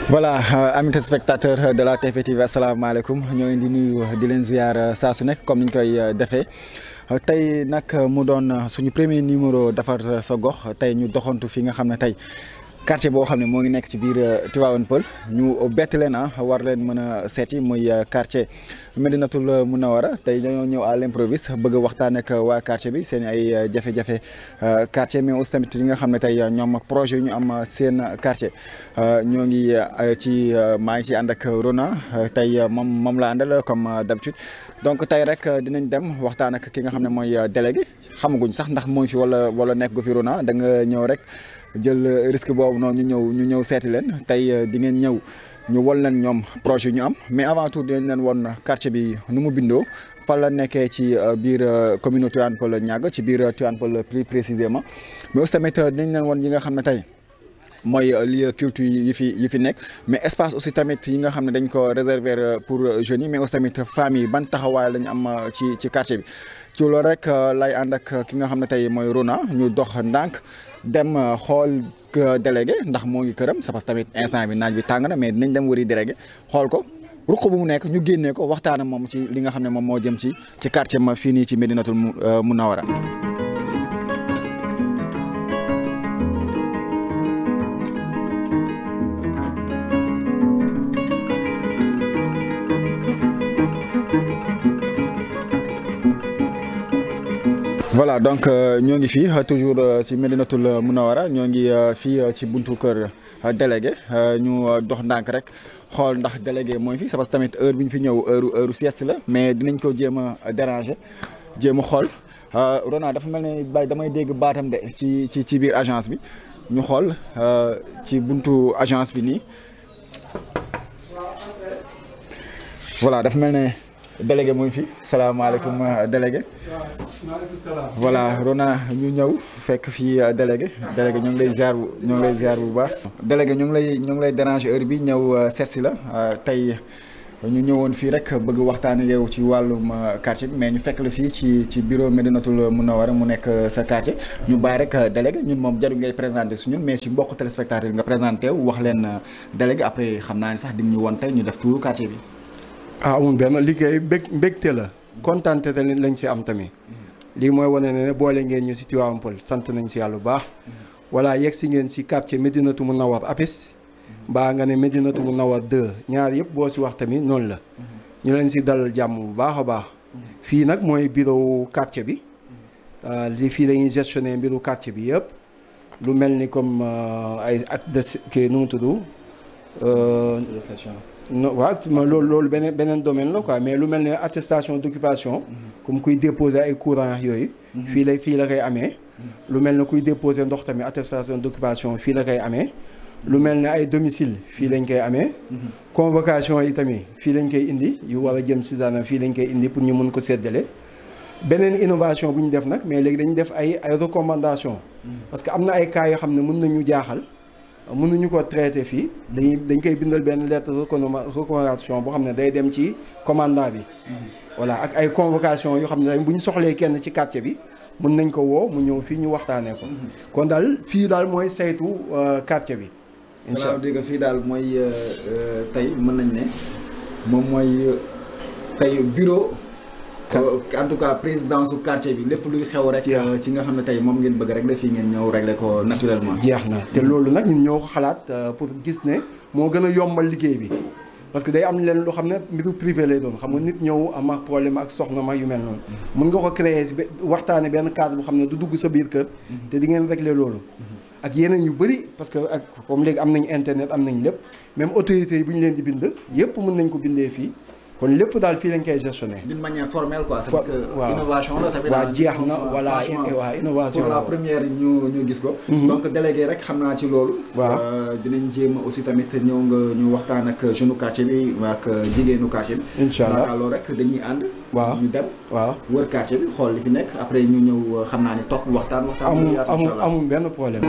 voilà amis téléspectateurs de la TP TV asalaamaaleykum ñoo ngi di nuyu di leen ziar saa su nekk comme ni ñu koy defee tey nag mu doon suñu premier numéro defar sa gox tey ñu doxantu fi nga xam ne tey quartier boo xam ne moo ngi nekk ci biir Tivaouane Peulh ñu bett leen war leen mën a seeti muy quartier Médinatoul Mounawara tey dañoo ñëw à l'improviste bëgg a waxtaan ak waa quartier bi seen ay jafe-jafe quartier mais aussi tamit yi nga xam ne tey ñoom projet yu ñu am seen quartier ñoo ngi ci maa ngi ci ànd ak Rona tey moom la àndal comme d'habitude donc tey rek dinañ dem waxtaan ak ki nga xam ne mooy délégué xamaguñ sax ndax mooy fi wala nekk gu fi Rona da nga ñëw rek jël risque boobu noonu ñu ñëw seeti leen tey di ngeen ñëw ñu wol leen ñoom projet ñu am mais avant tout dinañ leen won quartier bi nu mu bindoo fan la nekkee ci biir commune Tivaouane Peulh Niaga ci biir Tivaouane Peulh plus précisément mais aussi tamit dinañ leen won yi nga xam ne tey mooy lieu culture yi fi nekk mais espace aussi tamit yi nga xam ne dañ ko réserver pour jeunes yi mais aussi tamit famille ban taxawaay la ñu am ci quartier bi ci loolu rek lay ànd ak ki nga xam ne tey mooy Rona ñu dox ndànk dem xool délégué ndax moo ngi këram c'est parce que tamit instant bi naaj bi tàng na mais dinañ dem wëri délégué xool ko ruq bu mu nekk ñu génnee ko waxtaan ak moom ci li nga xam ne moom moo jëm ci quartier ma fii nii ci Médinatoul Mounawara. voilà donc ñoo ngi fii toujours ci Médinatoul Mounawara ñoo ngi fii ci buntu kër délégué ñu dox ndànk rek xool ndax délégué mooy fi c'est parce que tamit heure bi ñu fi ñëw heure sieste la mais dinañ ko jéem a déranger jéem a xool Rona dafa mel ne bay damay dégg baatam de ci biir agence bi ñu xool ci buntu agence bi nii voilà dafa mel ne délégué mooy fi salaamaaleykum délégué. maaleykum salaam. voilà Rona ñu ñëw fekk fii délégué ñoo ngi lay ziar bu baax. délégué ñoo ngi lay déranger heure bi ñëw seet si la tey ñu ñëwoon fii rek bëgg waxtaan yow ci wàllum quartier bi mais ñu fekk la fii ci bureau Médinatoul Mounawara mu nekk sa quartier ñu bàyyi rek délégué ñun moom jarul ngay présenté su ñun mais ci mbokk téléspectateur nga présenté wu wax leen délégué après xam naa ne sax di ñu woon tey ñu def tuuru quartier bi. amul benn liggéey mbégte la kontaante lañ ci am tamit lii mooy wane ne boole ngeen ñu ci Tivaouane Peulh sant nañ ci yàlla bu baax voilà yegg si ngeen ci quartier Médinatoul Mounawara APES mbaa nga ne Médinatoul Mounawara 2 ñaar yëpp boo ci wax tamit noonu la ñu leen ci dalal jàmm bu baax a baax fii nag mooy bureau quartier bi li fii dañuy gestionner mbiru quartier bi yëpp lu mel ni comme ay acte de kii nu mu tudd non waaw loolu beneen domaine la quoi mais lu mel ne attestation d'occupation comme kuy déposer ay courant yooyu fii la koy amee lu mel ne kuy déposer ndox tamit attestation d'occupation fii la koy amee lu mel ne ay domicile fii lañ koy amee convocation yi tamit fii lañ koy indi yu war a jëm ci zana fii lañ koy indi pour ñu mën ko séddale beneen innovation bu ñu def nag mais léegi dañu def ay recommandation parce que am na ay cas yoo xam ne mën nañu jaaxal mënuñu ko traité fii dañ koy bindal benn lettre recommandation boo xam ne day dem ci commandant bi voilà ak ay convocation yoo xam ne bu ñu soxlee kenn ci quartier bi mën nañ ko woo mu ñëw fii ñu waxtaanee ko kon daal fii daal mooy saytu quartier bi incha allah dégg fii daal mooy tey mën nañ ne moom mooy tey bureau en tout cas présidence su quartier bi lépp luy xew rek ci nga xam ne tey moom ngeen bëgg rek la fii ngeen ñëw régler ko naturellement jeex na te loolu nag ñun ñoo ko xalaat pour gis ne moo gën a yombal liggéey bi parce que day am leen loo xam ne mbiru privé lay doon xam nga nit ñëw am ak problème ak soxna ma yu mel noonu mën nga ko créer waxtaane benn cadre bu xam ne du dugg sa biir kër te di ngeen régler loolu ak yeneen yu bëri parce que ak comme léegi am nañ internet am nañ lépp même autorités yi bu ñu leen di bind yëpp mën nañ ko bindee fii kon lépp daal fii lañ koy gestionner. d'une manière formelle quoi. parce que innovation la tamit. waaw jeex na voilà innovation pour la première ñu gis ko. donc délégué rek xam naa ci loolu. waaw dinañ jéem aussi tamit ñëw nga ñu waxtaan ak jeune quartier bi ak jigéenu quartier bi. incha allah loolu rek dañuy ànd. waaw ñu dem. waaw wër quartier bi xool li fi nekk après ñu ñëw xam naa ne toog waxtaan. amul benn problème.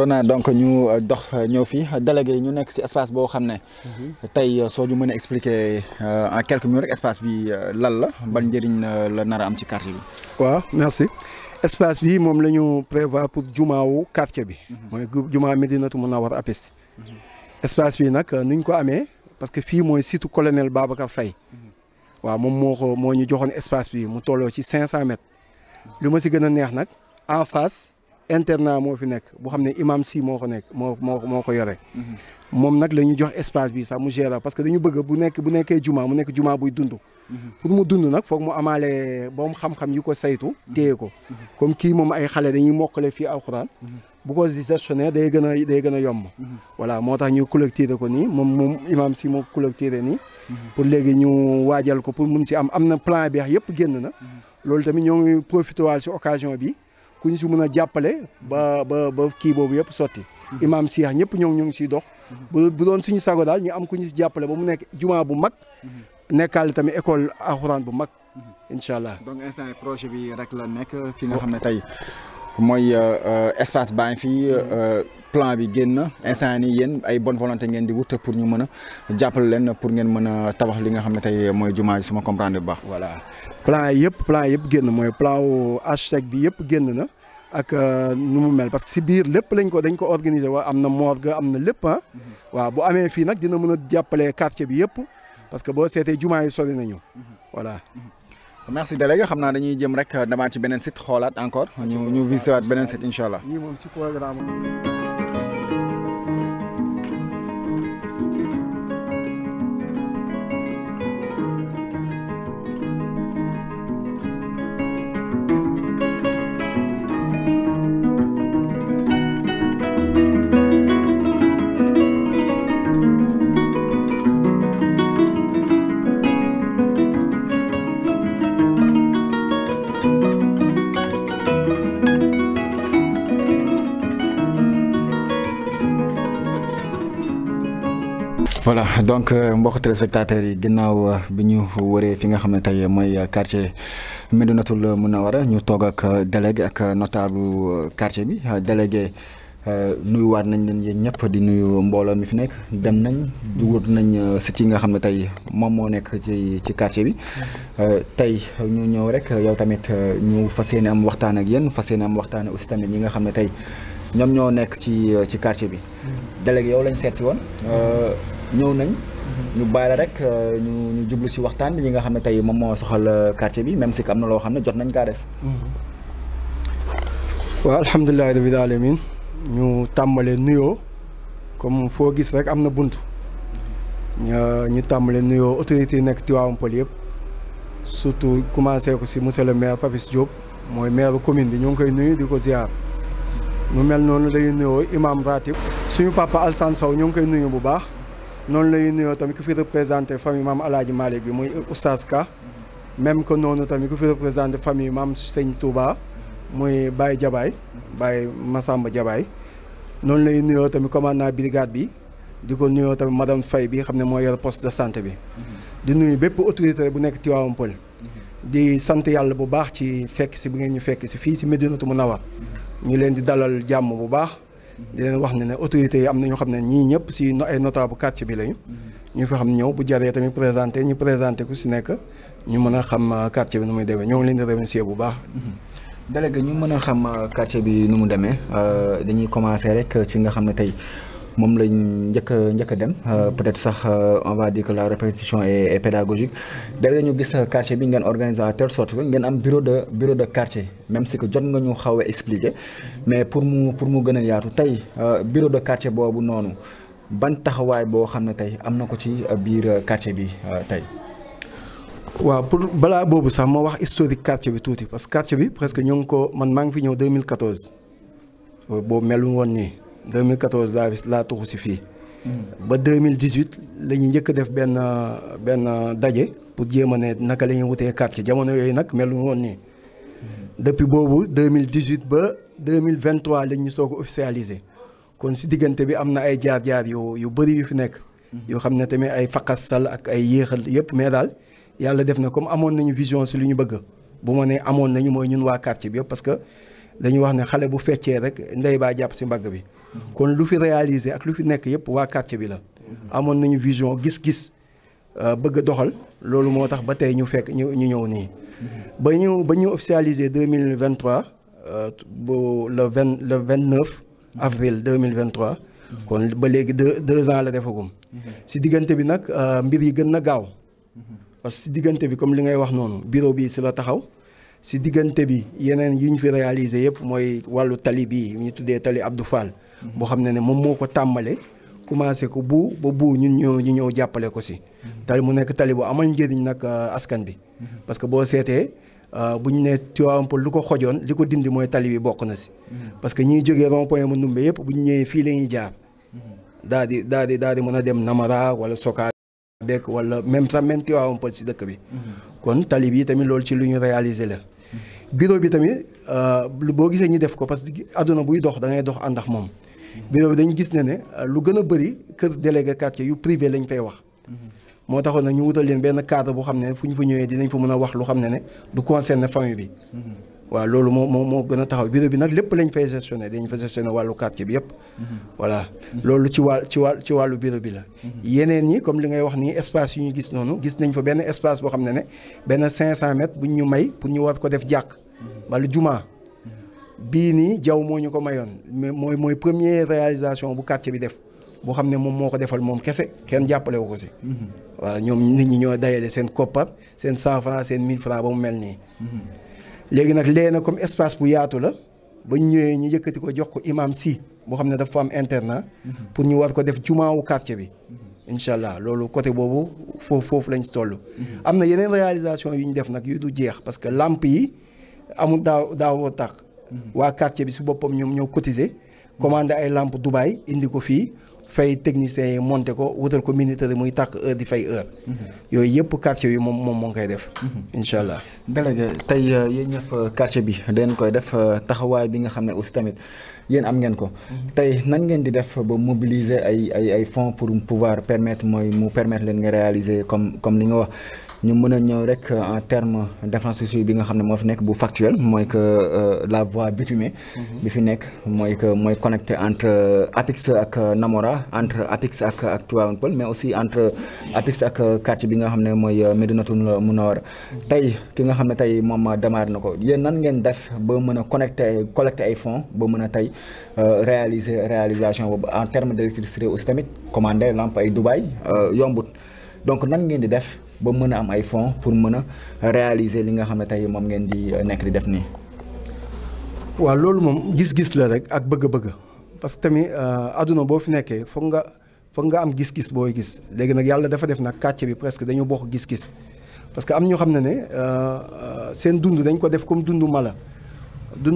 kon donc ñu dox ñëw fii délégué ñu nekk ci espace boo xam ne tey soo ñu mën a expliquer en quelques minutes rek espace bi lan la ban njëriñ la nar a am ci quartier bi. waaw merci espace bi moom la ñu prévoir pour jumaawu quartier bi. mooy jumaa Médinatoul Mounawwara APEX. espace bi nag nuñ ko amee parce que fii mooy site colonel Babacar Faye. waaw moom moo ñu joxoon espace bi mu tolloo ci 500 mètres. lu ma si gën a neex nag en face internat moo fi nekk boo xam ne imam si moo ko nekk moo ko yore. moom nag la ñuy jox espace bi sax mu gérer parce que dañu bëgg bu nekkee juma mu nekk juma buy dund. pour mu dund nag foog mu amaale boom xam-xam yu ko saytu. téye ko comme kii moom ay xale dañuy mokkale fii alxuraan. bu ko di gestionnaire day gën a yomb. voilà moo tax ñu collecté ko nii moom imam si moo collecté nii. pour léegi ñu waajal ko pour mun si am na plan bi yëpp génn na. loolu tamit ñoo ngi profité waal si occasion bi ku ñu si mën a jàppale ba kii boobu yëpp sotti. imam Cheikh ñëpp ñoo ngi siy dox. bu doon suñu sago daal ñu am ku ñu si jàppale ba mu nekk jumaa bu mag. nekkaale tamit école alxuraan bu mag. incha allah donc instant projet bi rek la nekk fi nga xam ne tey mooy espace baa ngi fii plan bi génn instant nii yéen ay bonne volonté ngeen di wut pour ñu mën a jàppale leen pour ngeen mën a tabax li nga xam ne tey mooy jumaa ji su ma comprendre bu baax. voilà plan yëpp génn mooy plan wu architecte bi yëpp génn na ak nu mu mel parce que si biir lépp dañ ko organiser wa am na morgue am na lépp ah. waaw bu amee fii nag dina mën a jàppale quartier bi yëpp parce que boo seetee jumaa yi sori nañu voilà. merci délégué xam naa dañuy jëm rek demaat ci beneen site xoolaat encore ñu visité waat beneen site incha allah. ñii moom si programme. voilà donc mbokk téléspectateurs yi ginnaaw bi ñu wëree fi nga xam ne tey mooy quartier Médinatoul Mounawwara ñu toog ak délégué ak notable quartier bi délégué nuyuwaat nañ leen yéen ñëpp di nuyu mbooloo mi fi nekk dem nañ wut nañ site yi nga xam ne tey moom moo nekk ci quartier bi tey ñu ñëw rek yow tamit ñu fas yéene am waxtaan ak yéen fas yéene am waxtaan aussi tamit ñi nga xam ne tey ñoom ñoo nekk ci quartier bi délégué yow lañ seet si woon ñëw nañ ñu bàyyi la rek ñu jublu ci waxtaan bi ñi nga xam ne tey moom moo soxal quartier bi même si am na loo xam ne jot nañ kaa def. waaw alhamdulilah rabbil alamin ñu tàmbalee nuyoo comme foo gis rek am na bunt ñu tàmbalee nuyoo autorités yi nekk Tivaouane Peulh yëpp surtout commencé ko ci monsieur le maire Papis Diop mooy maire commune bi ñu ngi koy nuyu di ko ziar. mu mel noonu lay nuyoo imam ratib suñu papa Alsane Sow ñoo ngi koy nuyu bu baax noonu lay nuyoo tamit ku fi représenté famille maam Alaaji Malick bi muy Oustaz Ka même que noonu tamit ku fi représenté famille maam Sëñ Touba muy Baye Jabaay Baye Massamba Jabaay noonu lay nuyoo tamit commandant brigade bi di ko nuyoo tamit madame Faye bi xam ne moo yor poste de santé bi di nuyu bépp autorité bu nekk Tivaouane Peulh di sant yàlla bu baax ci fekk si bi ngeen ñu fekk si fii si Médinatoul Mounawwara ñu leen di dalal jàmm bu baax di leen wax ne autorités yi am na ñoo xam ne ñii ñëpp si ay notable quartier bi lañu ñu fi xam ñëw bu jaree tamit ñu présenté ku si nekk ñu mën a xam quartier bi nu muy demee ñoo ngi leen di remercier bu baax. délégué ñu mën a xam quartier bi nu mu demee dañuy commencer rek ci nga xam ne tey moom lañ njëkk a dem peut-être sax on va dire que la répétition est pédagogique délégué ñu gis quartier bi ngeen organiser à telle sorte que ngeen am bureau de quartier même si que jot nga ñu xaw a expliquer mais pour mu gën a yaatu tey bureau de quartier boobu noonu ban taxawaay boo xam ne tey am na ko ci biir quartier bi tey. waaw pour balaa boobu sax ma wax historique quartier bi tuuti parce que quartier bi presque ñoo ngi ko man maa ngi fi ñëw 2014 boobu melu woon nii 2014 laa tuxu si fii. ba 2018 la ñuy njëkk def benn daje pour jéem a ne naka la ñuy wutee quartier jamono yooyu nag melu woon nii. depuis boobu 2018 ba 2023 lañ ñu soog a officialisé kon si diggante bi am na ay jaar-jaar yu bëri yu fi nekk. yoo xam ne tamit ay faqastal ak ay yéexal yëpp mais daal yàlla def na comme amoon nañu vision si lu ñu bëgg bu ma nee amoon nañu mooy ñun waa quartier bi yëpp parce que dañuy wax ne xale bu feccee rek ndey baa jàpp si mbagg bi kon lu fi réalisé ak lu fi nekk yëpp waa quartier bi la amoon nañu vision gis-gis bëgg a doxal loolu moo tax ba tey ñu fekk ñu ñëw nii ba ñu officialisé 2023 le 29 avril 2023 kon ba léegi deux ans la defagum si diggante bi nag mbir yi gën na gaaw parce que si diggante bi comme li ngay wax noonu bureau bi si la taxaw si diggante bi yeneen yi ñu fi réalisé yëpp mooy wàllu tali bii ñu tuddee tali Abdou Fall boo xam ne moom moo ko tàmbale commencé ko ba ñu ñëw jàppale ko si tali mu nekk tali bu amal njëriñ nag askan bi parce que boo seetee bu ñu nee Tivaouane Peulh lu ko xojoon li ko dindi mooy tali bi bokk na si parce que ñiy jógee rond point ma Ndumbe yëpp bu ñu ñëwee fii la ñuy jaar daal di mën a dem Namara wala Soka bekk wala même Tivaouane Peulh si dëkk bi kon tali bi tamit loolu ci lu ñu réaliser la bureau bi tamit boo gisee ñu def ko parce que àdduna buy dox da ngay dox ànd ak moom bureau bi dañu gis ne lu gën a bëri kër délégué quartier yu privé lañ fay wax moo taxoon nag ñu wutal leen benn cadre boo xam ne fu ñu fa ñëwee dinañ fa mën a wax lu xam ne du concerner famille bi waaw loolu moo gën a taxaw bureau bi nag lépp lañ fay gestionner dañ fa gestionner wàllu quartier bi yëpp voilà loolu ci wàllu bureau bi la yeneen ñi comme li ngay wax nii espace yu ñu gis noonu gis nañ fa benn espace boo xam ne benn 500 mètres buñ ñu may pour ñu war ko def jàkk wala jumaa bii nii jaw moo ñu ko mayoon mais mooy première réalisation bu quartier bi def boo xam ne moom moo ko defal moom kese kenn jàppale wu ko si voilà ñoom nit ñi ñoo dayale seen koppar seen 100 francs seen 1000 francs ba mu mel nii léegi nag léegi comme espace bu yaatu la ba ñu ñëwee ñu yëkkati ko jox ko imam si boo xam ne dafa am internat pour ñu war ko def jumaawu quartier bi incha allah loolu côté boobu foofu lañ si toll am na yeneen réalisation yu ñu def nag yu du jeex parce que lampe yi amul daawoo tax waa quartier bi si boppam ñoom ñoo cotiser commandé ay lampe Dubaï indi ko fii fay techniciens yi monté ko wutal ko minuteur muy tàkk heure di fay heure yooyu yëpp quartier yi moom moo ngi koy def incha allah délégué tey yéen ñëpp quartier bi dañ koy def taxawaay bi nga xam ne aussi tamit yéen am ngeen ko tey nan ngeen di def ba mobiliser ay fonds pour pouvoir permettre leen nga réaliser comme li nga wax ñu mën a ñëw rek en terme d'infrastructure bi nga xam ne moo fi nekk bu factuel mooy que la voie bitumée bi fi nekk mooy connecté entre APIX ak Namora entre APIX ak Tivaouane Peulh mais aussi entre APIX ak quartier bi nga xam ne mooy Médinatoul Mounawara tey ki nga xam ne tey moom démarré na ko yéen nan ngeen def ba mën a collecter ay fonds ba mën a tey réalisation boobu en terme d'électricité aussi tamit commandé lampe ay Dubaï yombut donc nan ngeen di def ba mën a am ay fonds pour mën a réaliser li nga xam ne tey moom ngeen di nekk di def nii. waaw loolu moom gis-gis la rek ak bëgg-bëgg parce que tamit àdduna boo fi nekkee foog nga am gis-gis booy gis léegi nag yàlla dafa def nag quartier bi presque dañu bokk gis-gis parce que am ñoo xam ne seen dund dañ ko def comme dundu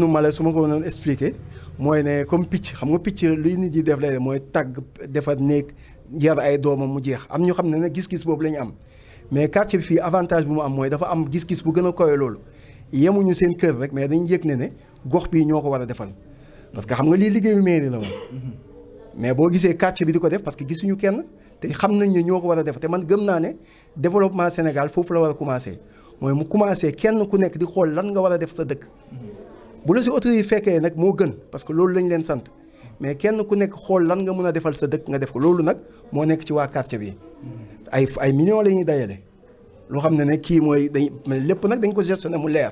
mala su ma ko doon expliquer mooy ne comme picc xam nga picc luy nit yi def lay mooy tàgg defar néeg yar ay doomam mu jeex am ñu xam ne gis-gis boobu la ñu am. mais quartier bi fii avantage bu mu am mooy dafa am gis-gis bu gën a koy loolu yemuñu seen kër rek mais dañuy yëg ne gox bii ñoo ko war a defal parce que xam nga lii liggéeyu mairie la woon mais boo gisee quartier bi di ko def parce que gisuñu kenn te xam nañ ne ñoo ko war a def te man gëm naa ne développement Sénégal foofu la war a commencer mooy mu commencer kenn ku nekk di xool lan nga war a def sa dëkk bu la si autorité fekkee nag moo gën parce que loolu lañ leen sant mais kenn ku nekk xool lan nga mën a defal sa dëkk nga def ko loolu nag moo nekk ci waa quartier bi ay millions la ñuy dajale loo xam ne kii mooy lépp nag dañ ko gestionné mu leer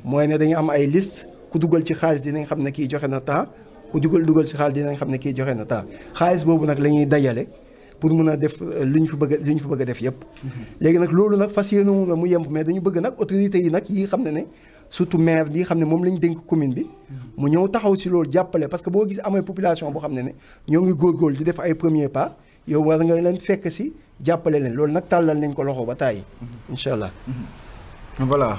mooy ne dañu am ay liste ku dugal ci xaalis dinañ xam ne kii joxe na temps ku dugal ci xaalis dinañ xam ne kii joxe na temps xaalis boobu nag la ñuy dajale pour mun a def li ñu fi bëgg a def yëpp léegi nag loolu nag fas yéene mu yemb mais dañu bëgg nag autorités yi nag yi xam ne surtout maire yi xam ne moom lañ dénk commune bi mu ñëw taxaw ci loolu jàppale parce que boo gis amee population boo xam ne ñoo ngi góorgóorlu di def ay premier pas yow war nga leen fekk si jàppale leen loolu nag tàllal nañ ko loxo ba tàyyi incha allah. voilà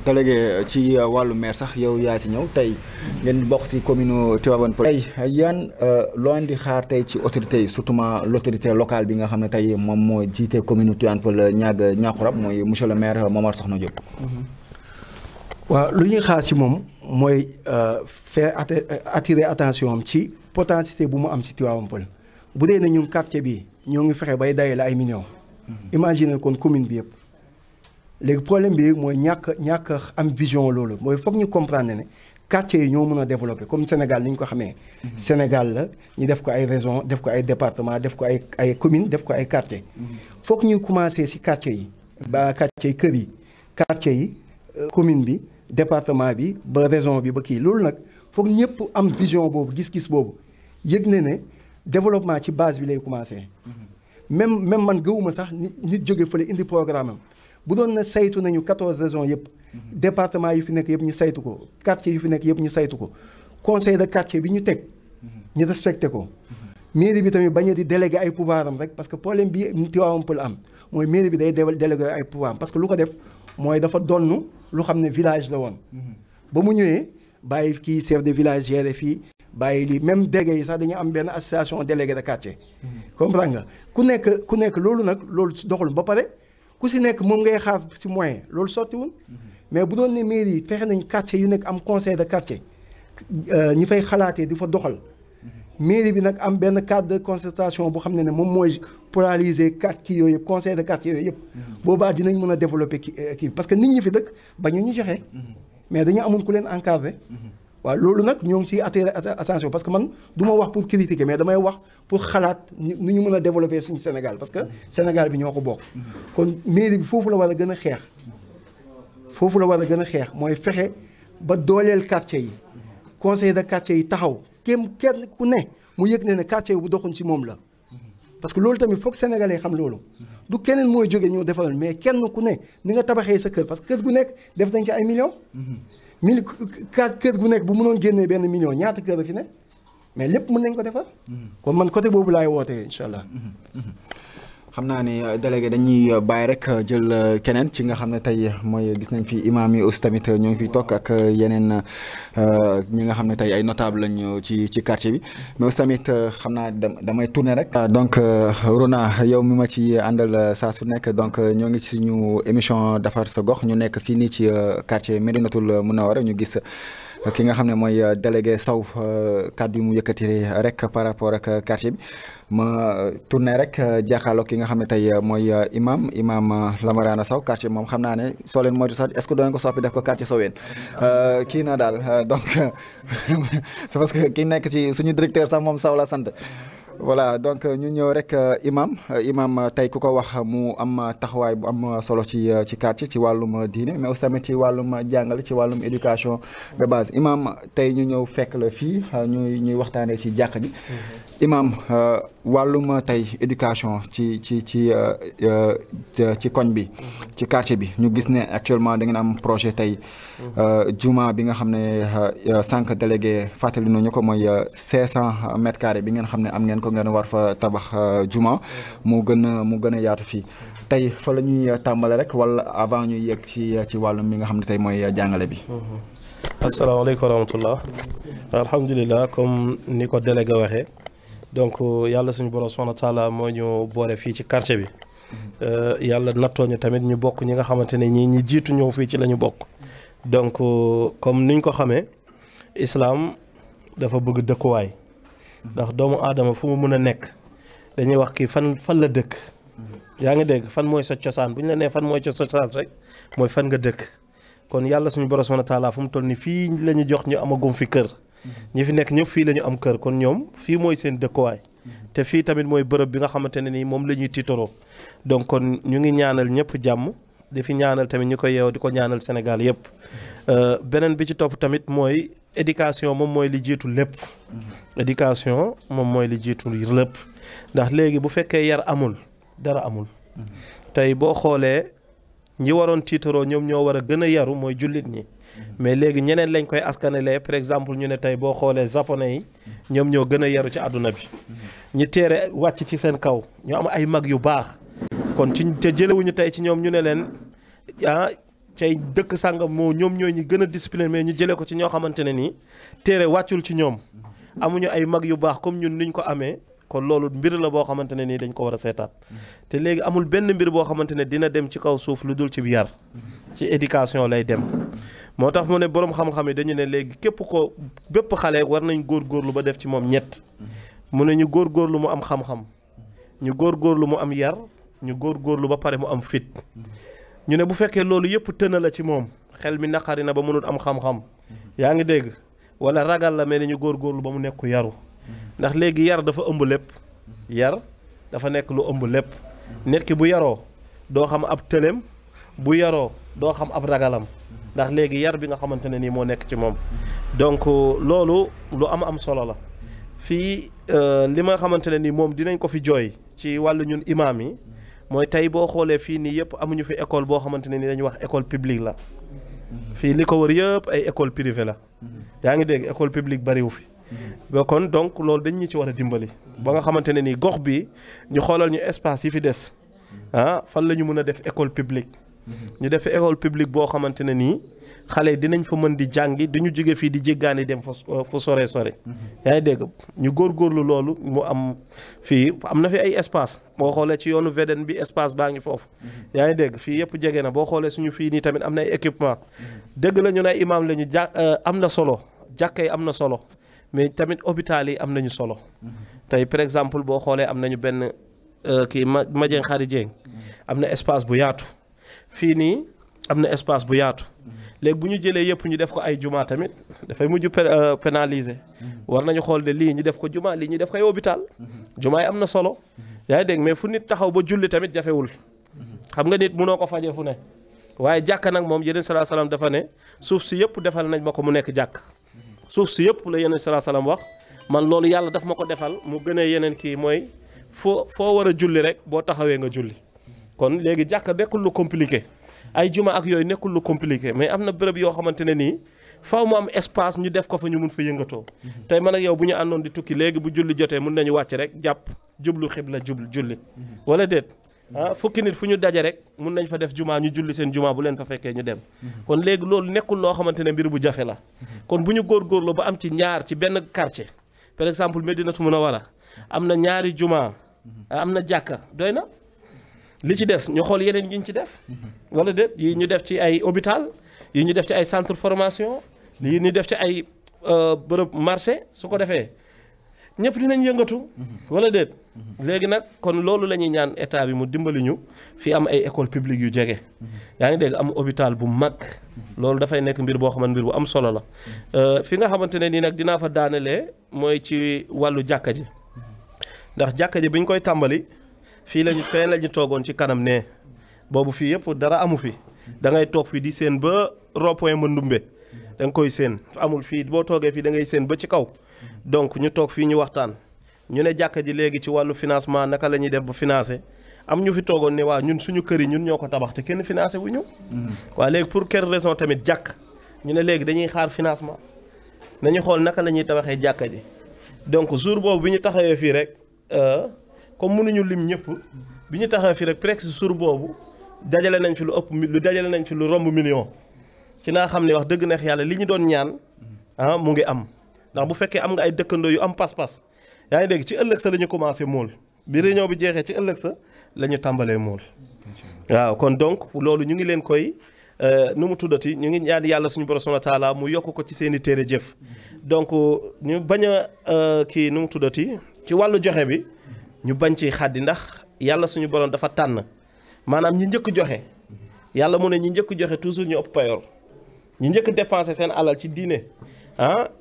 délégué ci wàllu maire sax yow yaa ci ñëw tey ngeen bokk ci commune Tivaouane Peulh. tey yan loo leen di xaar tey ci autorité yi surtout l'autorité locale bi nga xam ne tey moom moo jiite commune Tivaouane Peulh Niakoulrab mooy monsieur le maire Momar Sokhna Diop. waaw lu ñuy xaar ci moom mooy faire attirer attention am ci potentialité bu mu am ci Tivaouane Peulh bu dee ne ñun quartier bi ñoo ngi fexe bay dayale ay millions. imagine kon commune bi yëpp. léegi problème bi mooy ñàkk am vision loolu mooy foog ñu comprendre ne quartiers yi ñoo mën a développer comme Sénégal ni ñu ko xamee. Sénégal la ñu def ko ay régions def ko ay départements def ko ay communes def ko ay quartiers. foog ñu commencer ci quartiers yi. ba quartier kër yi quartiers yi commune bi département bi ba région bi ba kii loolu nag foog ñëpp am vision boobu gis-gis boobu yëg ne développement ci base bi lay commencer. même man gëwuma sax nit jóge fële indi programme am bu doon na saytu nañu 14 régions yëpp. département yu fi nekk yëpp ñu saytu ko quartier yu fi nekk yëpp ñu saytu ko conseil de quartier bi ñu teg ñu respecté ko. mairie bi tamit bañ a di délégué ay pouvoir am rek parce que problème bi Tivaouane Peulh am mooy mairie bi day délégué ay pouvoir am parce que lu ko def mooy dafa donn lu xam ne village la woon. ba mu ñëwee bàyyi kii chef de village géré fii bàyyi lii même délégué yi sax dañu am benn association délégué de quartier. comprends nga ku nekk loolu nag loolu doxul ba pare ku si nekk moom ngay xaar si moyen loolu sottiwul. mais bu doon ne mairie yi fexe nañ quartier yu nekk am conseil de quartier ñi fay xalaatee di fa doxal. mairie bi nag am benn cadre de concertation bu xam ne moom mooy polariser quartier yooyu yëpp conseil de quartier yooyu yëpp. boobaa dinañ mën a développer kii parce que nit ñi fi dëkk bañu ñu joxe. mais dañu amoon ku leen encadrer. waaw loolu nag ñoo ngi ciy attirer attention parce que man du ma wax pour critiquer mais damay wax pour xalaat nu ñu mën a développer suñu Sénégal parce que Sénégal bi ñoo ko bokk. kon mairie bi foofu la war a gën a xeex. foofu la war a gën a xeex mooy fexe ba dooleel quartier yi conseil de quartier yi taxaw kenn ku ne mu yëg ne quartier bu doxuñ ci moom la. parce que loolu tamit foog sénégalais xam loolu du keneen mooy jóge ñëw defaral mais kenn ku ne ni nga tabaxee sa kër parce que kër gu nekk def nañ ci ay millions. kër gu nekk bu mënoon génnee benn million ñaata kër la fi ne mais lépp mën nañ ko defar. kon man côté boobu laay wootee incha allah. xam naa ni délégué dañuy bàyyi rek jël keneen ci nga xam ne tey mooy gis nañ fi imam yi aussi tamit ñoo ngi fi toog ak yeneen ñi nga xam ne tey ay notable lañ ci quartier bi mais aussi tamit xam naa damay tourner rek. donc Rona yow mi ma ci àndal saa su nekk donc ñoo ngi ci suñu émission defar sa gox ñu nekk fii nii ci quartier Médinatoul Mounawara ñu gis ki nga xam ne mooy délégué Sow kàddu yi mu yëkkati rek par rapport ak quartier bi. ma tourné rek jàkkaarloo ki nga xam ne tey mooy imam Lamarana Sow quartier moom xam naa ne soo leen moytu sax est-ce que doon ko soppi def ko quartier Soween kii na daal donc c'est parce que ki nekk ci suñu directeur sax moom Sow la sant voilà donc ñu ñëw rek imam tey ku ko wax mu am taxawaay bu am solo ci quartier ci wàllum diine mais aussi tamit ci wàllum jàngale ci wàllum éducation de base imam tey ñu ñëw fekk la fii ñuy waxtaanee ci jàkka ji imam wàllum tey éducation ci koñ bi ci quartier bi ñu gis ne actuellement da ngeen am projet tey juma bi nga xam ne sànq délégué fàttali nañu ko mooy 500 mètres carrés bi ngeen xam ne am ngeen ko ngeen war fa tabax juma mu gën a yaatu fii tey fa la ñuy tàmbale rek wala avant ñuy yegg ci wàllum bi nga xam ne tey mooy jàngale bi. asalaamaaleykum wa rahmatullah alhamdulilah comme ni ko délégué waxee donc yàlla suñu borom subhanahu wa taala moo ñu boole fii ci quartier bi yàlla nattoo ñu tamit ñu bokk ñi nga xamante ne ñi jiitu ñëw fii ci la ñu bokk donc comme niñ ko xamee islam dafa bëgg dëkkuwaay ndax doomu aadama fu mu mën a nekk dañuy wax kii fan la dëkk yaa ngi dégg fan mooy sa cosaan bu ñu la nee fan mooy sa cosaan rek mooy fan nga dëkk kon yàlla suñu borom subhanahu wa taala fu mu toll ni fii la ñu jox ñu amagum fi kër ñi fi nekk ñëpp fii la ñu am kër kon ñoom fii mooy seen dëkkuwaay te fii tamit mooy bërëb bi nga xamante ne nii moom la ñuy tiitaroo donc kon ñu ngi ñaanal ñëpp jàmm di fi ñaanal tamit ñu ko yeew di ko ñaanal Sénégal yëpp beneen bi ci topp tamit mooy éducation moom mooy li jiitu lépp éducation moom mooy li jiitu lépp ndax léegi bu fekkee yar amul dara amul tey boo xoolee ñi waroon tiitaroo ñoom ñoo war a gën a yaru mooy jullit ñi mais léegi ñeneen lañ koy askanelee par exemple ñu ne tey boo xoolee japonais yi ñoom ñoo gën a yaru ci àdduna bi ñi teere wàcc ci seen kaw ñu am ay mag yu baax kon ci te jëlewuñu tey ci ñoom ñu ne leen cay dëkk sàngam moo ñoom ñooy ñi gën a discipline mais ñu jëlee ko ci ñoo xamante ne nii téere wàccul ci ñoom amuñu ay mag yu baax comme ñun niñ ko amee kon loolu mbir la boo xamante ne nii dañ ko war a seetaat te léegi amul benn mbir boo xamante ne dina dem ci kaw suuf lu dul ci yar ci éducation lay dem moo tax mu ne boroom xam-xam yi dañu ne léegi bépp xale war nañ góorgóorlu ba def ci moom ñett mu ne ñu góorgóorlu mu am xam-xam ñu góorgóorlu mu am yar ñu góorgóorlu ba pare mu am fit ñu ne bu fekkee loolu yëpp tëna la ci moom xel mi naqari na ba mënul am xam-xam yaa ngi dégg wala ragal la mais ñu góorgóorlu ba mu nekk ku yaru ndax léegi yar dafa ëmb lépp yar dafa nekk lu ëmb lépp nit ki bu yaroo doo xam ab tëlem bu yaroo doo xam ab ragalam ndax léegi yar bi nga xamante ne nii moo nekk ci moom donc loolu lu am solo la fii li ma xamante ne nii moom dinañ ko fi jooy ci wàllu ñun imaam yi mooy tey boo xoolee fii nii yëpp amuñu fi école boo xamante ne nii dañuy wax école publique la fii li ko wër yëpp ay école privée la yaa ngi dégg école publique bariwu fi ba kon donc loolu dañ ñu ci war a dimbali ba nga xamante ne nii gox bi ñu xoolal ñu espace yi fi des fan la ñu mën a def école publique ñu def école publique boo xamante ne nii xale dinañ fa mën di jàngi duñu jóge fii di jéggaani dem fu sore yaa ngi dégg ñu góorgóorlu loolu mu am fii am na fi ay espace boo xoolee ci yoonu VDN bi espace baa ngi foofu yaa ngi dégg fii yëpp jege na boo xoolee suñu fii nii tamit am na ay équipement dëgg la ñu ne imaam la ñu am na solo jàkka yi am na solo mais tamit hôpital yi am nañu solo tey par exemple boo xoolee am nañu benn kii Madieng Khary Dieng am na espace bu yaatu fii nii am na espace bu yaatu léegi bu ñu jëlee yëpp ñu def ko ay juma tamit dafay mujj pénaliser war nañu xool ne lii ñu def ko juma lii ñu def ko ay hôpital juma yi am na solo yaa ngi dégg mais fu nit taxaw ba julli tamit jafewul xam nga nit munoo ko fajee fu ne waaye jàkka nag moom yeneen salaa salaam dafa ne suuf si yëpp defal nañ ma ko mu nekk jàkk suuf si yëpp la yeneen salaa salaam wax man loolu yàlla daf ma ko defal mu gënee yeneen kii mooy foo war a julli rek boo taxawee nga julli kon léegi jàkka nekkul lu compliqué ay juma ak yooyu nekkul lu compliqué mais am na bërëb yoo xamante ne nii faaw mu am espace ñu def ko fa ñu mun fa yëngatoo tey man ak yow bu ñu àndoon di tukki léegi bu julli jotee mun nañu wàcc rek jàpp jublu xibla julli wala déet fukki nit fu ñu daje rek mun nañ fa def juma ñu julli seen juma bu leen fa fekkee ñu dem kon léegi loolu nekkul loo xamante ne mbir bu jafe la kon bu ñu góorgóorlu ba am ci ñaar ci benn quartier par exemple Medinatu Munawara am na ñaari juma am na jàkka doy na li ci des ñu xool yeneen yi ñu ci def wala déet yi ñu def ci ay hôpital yi ñu def ci ay centre formation yi ñu def ci ay bërëb marché su ko defee ñëpp dinañ yëngatu wala déet léegi nag kon loolu la ñuy ñaan état bi mu dimbali ñu fi am ay école publique yu jege yaa ngi dégg am hôpital bu mag loolu dafay nekk mbir boo xamante mbir bu am solo la fi nga xamante ne nii nag dinaa fa daanelee mooy ci wàllu jàkka ji ndax jàkka ji bi ñu koy tàmbali fii la ñu toogoon ci kanam ne boobu fii yëpp dara amu fi da ngay toog fii di seen ba rond-point Mandumbe da nga koy seen amul fii boo toogee fii da ngay seen ba ci kaw donc ñu toog fii ñu waxtaan ñu ne jàkka ji léegi ci wàllu financement naka la ñuy def ba financé am ñu fi toogoon ne waa ñun suñu kër yi ñun ñoo ko tabax te kenn financé wu ñu waa léegi pour quelle raison tamit jàkk ñu ne léegi dañuy xaar financement nañu xool naka la ñuy tabaxee jàkka ji donc jour boobu bi ñu taxawee fii rek comme mënuñu lim ñëpp bi ñu taxawee fii rek presque jour boobu dajale nañ fi lu romb million ci naa xam ne wax dëgg neex yàlla li ñu doon ñaan mu ngi am ndax bu fekkee am nga ay dëkkandoo yu am pas-pas yaa ngi dégg ci ëllëg sa la ñu commencé mool bi réunion bi jeexee ci ëllëg sa la ñu tàmbalee mool waaw kon donc loolu ñu ngi leen koy nu mu tuddati ñu ngi ñaan yàlla suñu borom subhanahu wa taala mu yokk ko ci seen i téere jëf donc ñu bañ a kii nu mu tuddati ci wàllu joxe bi ñu bañ ci xaddi ndax yàlla suñu borom dafa tànn maanaam ñi njëkk joxe yàlla mu ne ñi njëkk joxe toujours ñu ëpp payoor ñi njëkk dépensé seen alal ci diine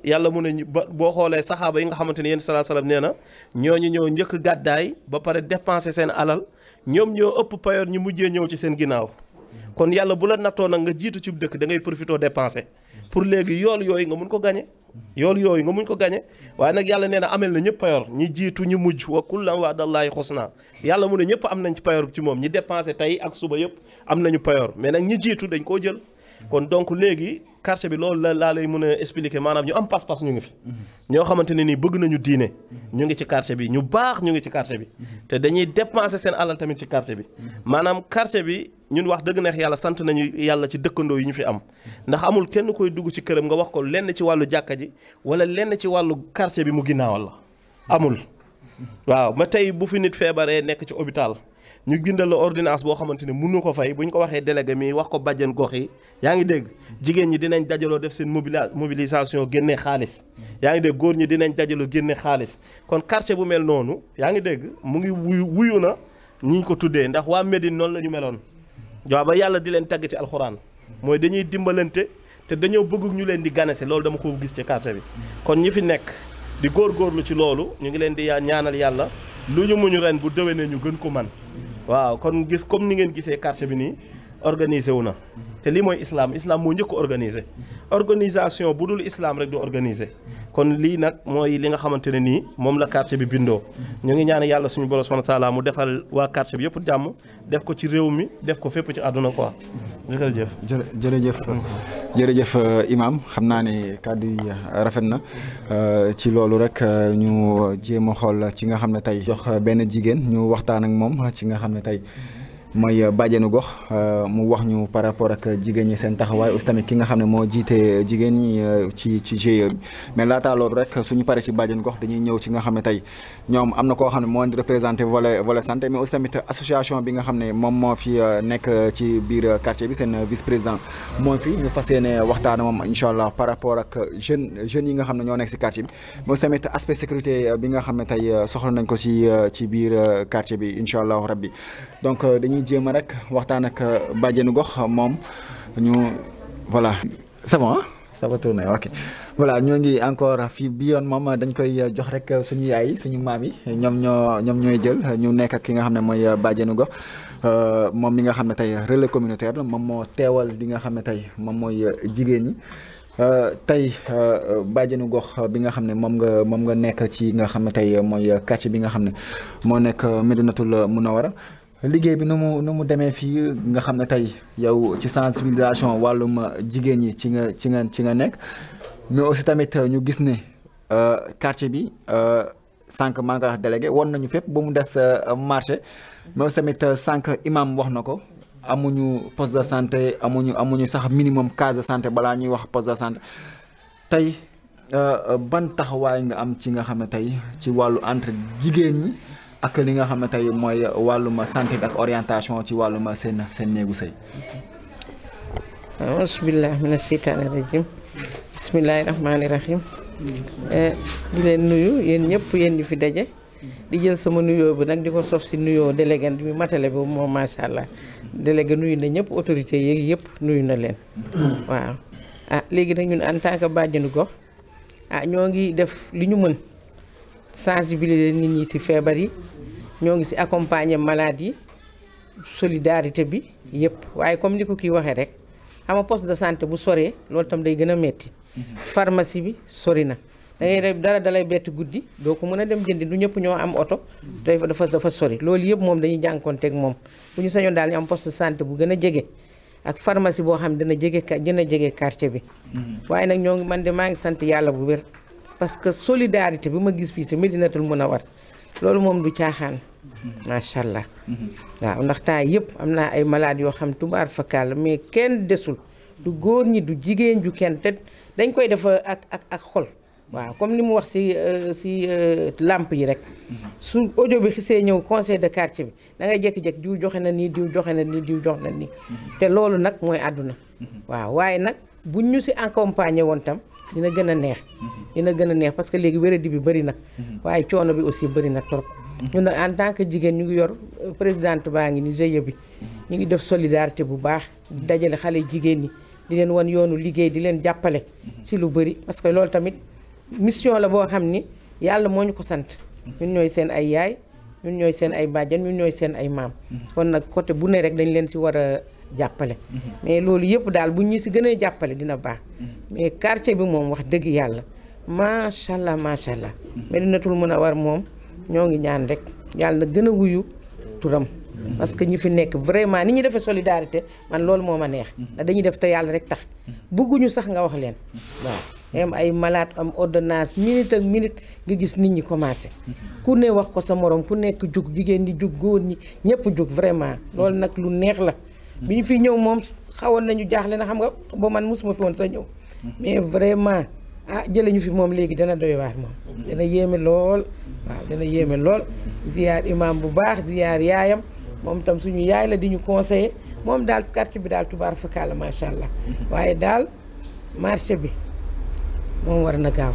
yàlla mu ne boo xoolee saxaaba yi nga xamante ne yéen salaa salaam nee na ñooñu ñëw njëkk gàddaay ba pare dépensé seen alal ñoom ñoo ëpp payoor ñu mujjee ñëw ci seen ginnaaw kon yàlla bu la nattoo nag nga jiitu ci dëkk da ngay profité dépensé pour léegi yool yooyu nga mun ko gañe waaye nag yàlla nee na amel na ñëpp payoor ñi jiitu ñu mujj wa kullan wa'dallaahi husnaa yàlla mu ne ñëpp am nañ ci payoor ci moom ñi dépensé tey ak suba yëpp am nañu payoor mais nag ñi jiitu dañ koo jël kon donc léegi quartier bi loolu laa lay mën a expliquer maanaam ñu am pas-pas ñu ngi fi ñoo xamante ne nii bëgg nañu diine ñu ngi ci quartier bi ñu baax ñu ngi ci quartier bi te dañuy dépenser seen alal tamit ci quartier bi maanaam quartier bi ñun wax dëgg neex yàlla sant nañu yàlla ci dëkkandoo yi ñu fi am ndax amul kenn koy dugg ci këram nga wax ko lenn ci wàllu jàkka ji wala lenn ci wàllu quartier bi mu ginnaawal la amul waaw ma tey bu fi nit feebaree nekk ci hôpital ñu bindal la ordonnance boo xamante ne mënu ko fay bu ñu ko waxee délégué mi wax ko bàjjen gox yi yaa ngi dégg jigéen ñi dinañ dajaloo def seen mobilisation génne xaalis yaa ngi dégg góor ñi dinañ dajaloo génne xaalis kon quartier bu mel noonu yaa ngi dégg mu ngi wuyu na ñi ko tuddee ndax waa Médine noonu la ñu meloon waaw ba yàlla di leen tagg ci alxuraan mooy dañuy dimbalante te dañoo bëgg ñu leen di ganese loolu dama ko gis ci quartier bi kon ñi fi nekk di góorgóorlu ci loolu ñu ngi leen di ñaanal yàlla lu ñu muñu ren bu déwénee ñu gën ko man waaw kon gis comme ni ngeen gisee quartier bi nii organisé wu na te lii mooy islam moo njëkk organisé organisation bu dul islam rek du organisé kon lii nag mooy li nga xamante ne nii moom la quartier bi bindoo ñu ngi ñaan yàlla suñu borom subhanahu wa taala mu defal waa quartier bi yëpp jàmm def ko ci réew mi def ko fépp ci àdduna quoi jërëjëf imam xam naa ne kàddu yi rafet na ci loolu rek ñu jéem a xool ci nga xam ne tey jox benn jigéen ñu waxtaan ak moom ci nga xam ne tey mooy bàjjenu gox mu wax ñu par rapport ak jigéen ñi seen taxawaay aussi tamit ki nga xam ne moo jiite jigéen ñi ci GIE bi mais laataa loolu rek suñu paree ci bàjjenu gox dañuy ñëw ci nga xam ne tey ñoom am na koo xam ne moo di représenté volet santé mais aussi tamit association bi nga xam ne moom moo fi nekk ci biir quartier bi seen vice président moo fi ñu fas yéene waxtaan moom incha allah par rapport ak jeunes yi nga xam ne ñoo nekk si quartier bi mais aussi tamit aspect sécurité bi nga xam ne tey soxla nañ ko ci biir quartier bi incha allah rabbi donc dañuy jéem a rek waxtaan ak bàjjenu gox moom ñu voilà c'est bon ça va tourner ok voilà ñoo ngi encore fii bi yoon moom dañ koy jox rek suñu yaay suñu maam yi ñoom ñooy jël ñu nekk ak ki nga xam ne mooy bàjjenu gox moom mi nga xam ne tey relais communautaire la moom moo teewal li nga xam ne tey moom mooy jigéen ñi tey bàjjenu gox bi nga xam ne moom nga nekk ci nga xam ne tey mooy quartier bi nga xam ne moo nekk Médinatoul Mounawara liggéey bi nu mu demee fii nga xam ne tey yow ci sensibilisation wàllum jigéen ñi ci nga nekk mais aussi tamit ñu gis ne quartier bi sànq maa ngi wax délégué won nañu fépp ba mu des marché mais aussi tamit sànq imam wax na ko amuñu poste de santé amuñu sax minimum case de santé balaa ñuy wax poste de santé tey ban taxawaay nga am ci nga xam ne tey ci wàllu entre jigéen ñi ak li nga xam ne tey mooy wàllum santé bi ak orientation ci wàllum seen néegu sëy. bismillah mina sheytaani rajim bismillahi rahmaani rahim di leen nuyu yéen ñëpp yéen ñi fi daje di jël sama nuyoo bi nag di ko sof si nuyoo délégué bi matale bi moom macha allah délégué nuyu na ñëpp autorité yeeg yëpp nuyu na leen waaw léegi nag ñun en tant que bàjjenu gox ñoo ngi def li ñu mën sensibiliser nit ñi ci feebar yi ñoo ngi ci accompagner malade yi solidarité bi yëpp waaye comme ni ko kii waxee rek xam nga poste de santé bu soree loolu tam day gën a metti pharmacie bi sori na da ngay def dara dalay bett guddi doo ko mën a dem jëndi du ñëpp ñoo am oto dafa sori loolu yëpp moom dañuy jànkoonteeg moom bu ñu sañoon daal ñu am poste de santé bu gën a jege ak pharmacie boo xam ne dina jege quartier bi waaye nag ñoo ngi man de maa ngi sant yàlla bu wér parce que solidarité bi ma gis fii si Médinatoul Mounawara loolu moom du caaxaan macha allah waaw ndax temps yëpp am naa ay malades yoo xam tubaar fakal mais kenn desul du góor ñi du jigéen ju kenn te dañ koy def ak xol waaw comme ni mu wax si lamp yi rek su audio bi xisee ñëw conseil de quartier bi da ngay jékki-jékki diw joxe na nii diw joxe na nii diw joxe na nii te loolu nag mooy àdduna waaw waaye nag buñ ñu si accompagner woon tam dina gën a neex parce que léegi wéradi bi bëri na waaye coono bi aussi bëri na trop ñun nag en tant que jigéen ñu ngi yor présidente baa ngi ni GIE bi ñu ngi def solidarité bu baax di dajale xale jigéen ñi di leen wan yoonu liggéey di leen jàppale si lu bëri parce que loolu tamit mission la boo xam ni yàlla moo ñu ko sant ñun ñooy seen ay yaay ñun ñooy seen ay bàjjan ñun ñooy seen ay maam kon nag côté bu ne rek dañ leen si war a jàppale mais loolu yëpp daal bu ñu si gën a jàppale dina baax mais quartier bi moom wax dëgg yàlla macha allah Médinatoul Mounawara moom ñoo ngi ñaan rek yàlla na gën a wuyu turam parce que ñi fi nekk vraiment ni ñu defee solidarité man loolu moo ma neex ndax dañuy def te yàlla rek tax bëgguñu sax nga wax leen waaw am ay malade am ordonnance minute ak minute nga gis nit ñi commencé ku ne wax ko sa morom ku nekk jug jigéen ñi jug góor ñi ñëpp jug vraiment loolu nag lu neex la bi ñu fi ñëw moom xawoon nañu jaaxle na xam nga ba man mosuma fi woon sa ñëw mais vraiment jële ñu fi moom léegi dana doy waar moom dana yéeme lool waaw dana yéeme lool ziyaar imam bu baax ziyaar yaayam moom tam suñu yaay la di ñu conseiller moom daal quartier bi daal tubaar fakala macha allah waaye daal marché bi moom war na gaaw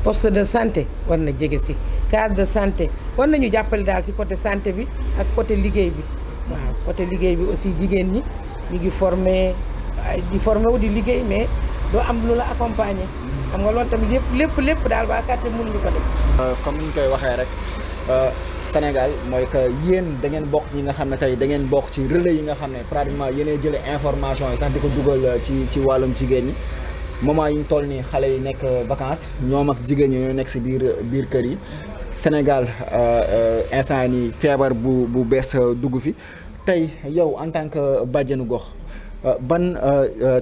poste de santé war na jege si case de santé war nañu jàppale daal ci côté santé bi ak côté liggéey bi waaw côté liggéey bi aussi jigéen ñi ñu ngi formé wu di liggéey mais doo am lu la accompagner xam nga loolu tamit lépp daal waa quartier mënuñu ko def. comme ni ñu koy waxee rek Sénégal mooy que yéen da ngeen bokk ci ñi nga xam ne tey da ngeen bokk ci relais yi nga xam ne pratiquement yéenay jëlee information yi sax di ko dugal ci wàllum jigéen ñi moment yi ñu toll nii xale yi nekk vacances ñoom ak jigéen ñi ñoo nekk si biir kër yi Sénégal instant nii feebar bu bees dugg fi tey yow en tant que bàjjenu gox ban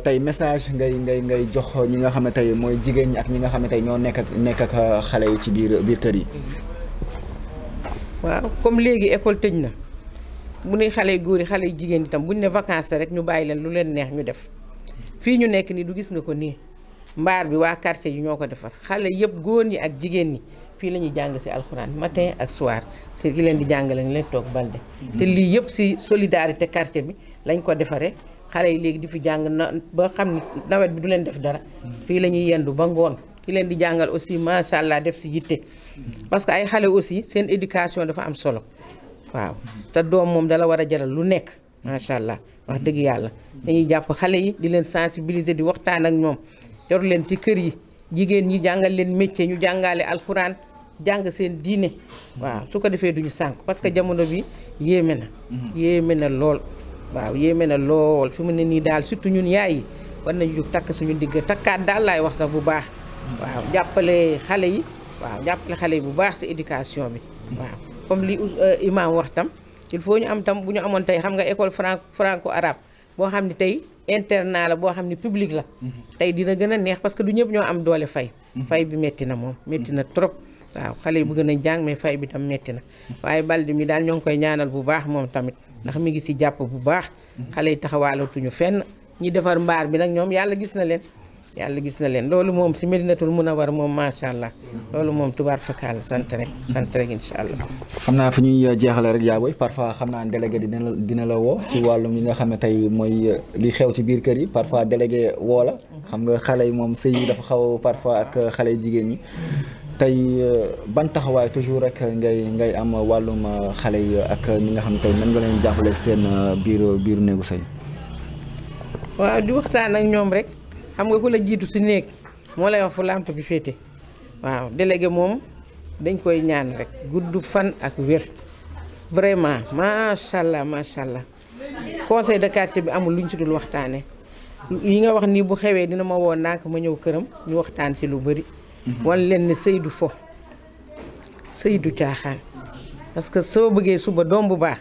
tey message ngay jox ñi nga xam ne tey mooy jigéen ñi ak ñi nga xam ne tey ñoo nekk ak xale yi ci biir kër yi. waaw comme léegi école tëj na bu ne xale yu góor yi xale yu jigéen itam buñ ne vacances rek ñu bàyyi leen lu leen neex ñu def fii ñu nekk nii du gis nga ko nii mbaar bi waa quartier yi ñoo ko defar xale yëpp góor ñi ak jigéen ñi fii la ñuy jàng si alxuraan matin ak soir c'est ki leen di jàngale nga leen toog balde te lii yëpp si solidarité quartier bi lañ ko defaree xale yi léegi di fi jàng na ba xam ni nawet bi du leen def dara fii la ñuy yendu ba ngoon ki leen di jàngal aussi macha allah def si yitte parce que ay xale aussi seen éducation dafa am solo waaw te doom moom dala war a jaral lu nekk macha allah wax dëgg yàlla dañuy jàpp xale yi di leen sensibiliser di waxtaan ak ñoom yor leen ci kër yi jigéen ñi jàngal leen métier ñu jàngale alxuraan jàng seen diine waaw su ko defee duñu sànk parce que jamono bi yéeme na lool waaw yéeme na lool fi mu ne nii daal surtout ñun yaay yi war nañu jóg takk suñu digg takkaat daal laay wax sax bu baax waaw jàppale xale yi bu baax ci éducation bi waaw comme li imam wax tam il faut ñu am tam bu ñu amoon tey xam nga école franco arabe boo xam ne tey internat la boo xam ne public la tey dina gën a neex parce que du ñëpp ñoo am doole fay bi metti na moom metti na trop waaw xale yi bëgg nañ jàng mais fay bi tam metti na waaye Balde mi daal ñoo ngi koy ñaanal bu baax moom tamit ndax mi ngi ci jàpp bu baax xale yi taxawaalatuñu fenn ñi defar mbaar bi nag ñoom yàlla gis na leen loolu moom ci Medinatul Munawwara moom macha allah loolu moom tubaar fakal sant rek incha allah. xam naa fi ñuy jeexale rek yaa booy parfois xam naa délégué dina la woo ci wàllum yi nga xam ne tey mooy li xew ci biir kër yi parfois délégué woo la xam nga xale yi moom sëy yi dafa xaw parfois ak xale yu jigéen ñi tey ban taxawaay toujours rek ngay am wàllum xale yi ak ñi nga xam ne tey nan nga leen jàppale seen biir néegu sëy. waaw di waxtaan ak ñoom rek. xam nga ku la jiitu ci néeg moo lay wax fu lampe bi féete waaw délégué moom dañ koy ñaan rek gudd fan ak wér vraiment macha allah conseil de quartier bi amul luñ ci dul waxtaanee yi nga wax nii bu xewee dina ma woo ndànk ma ñëw këram ñu waxtaan ci lu bëri. wan leen ne sëy du fo sëy du caaxaan parce que soo bëggee suba doom bu baax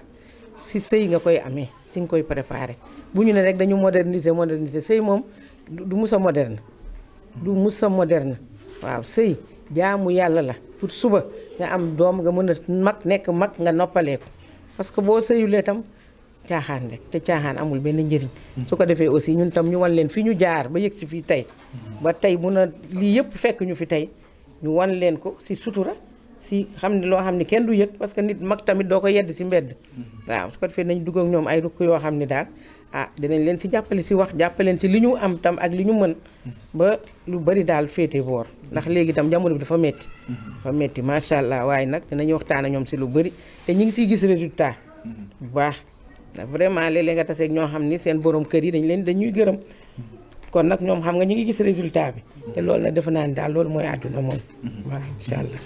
ci sëy nga koy amee ci nga koy préparé bu ñu ne rek dañu moderniser sëy moom. du musa moderne waaw sëy jaamu yàlla la pour suba nga am doom nga mën a nekk mag nga noppaleeku parce que boo sëyulee tam caaxaan rek te caaxaan amul benn njëriñ su ko defee aussi ñun tam ñu wan leen fi ñu jaar ba yëg si fii tey ba tey mun a lii yëpp fekk ñu fi tey ñu wan leen ko si sutura si xam ne loo xam ne kenn du yëg parce que nit mag tamit doo ko yedd si mbedd waaw su ko defee nañ dugg ak ñoom ay rukk yoo xam ne daal dinañ leen si jàppale si wax jàppaleen si li ñu am tam ak li ñu mën ba lu bari daal féete boor ndax léegi tam jamono bi dafa metti macha allah waaye nag dinañu waxtaan ak ñoom si lu bari te ñi ngi siy gis résultat bu baax ndax vraiment léeg-léeg nga taseeg ñoo xam ni seen borom kër yi dañuy gërëm kon nag ñoom xam nga ñu ngi gis résultat bi te loolu nag defe naa ni daal loolu mooy àdduna moom waaw incha allah.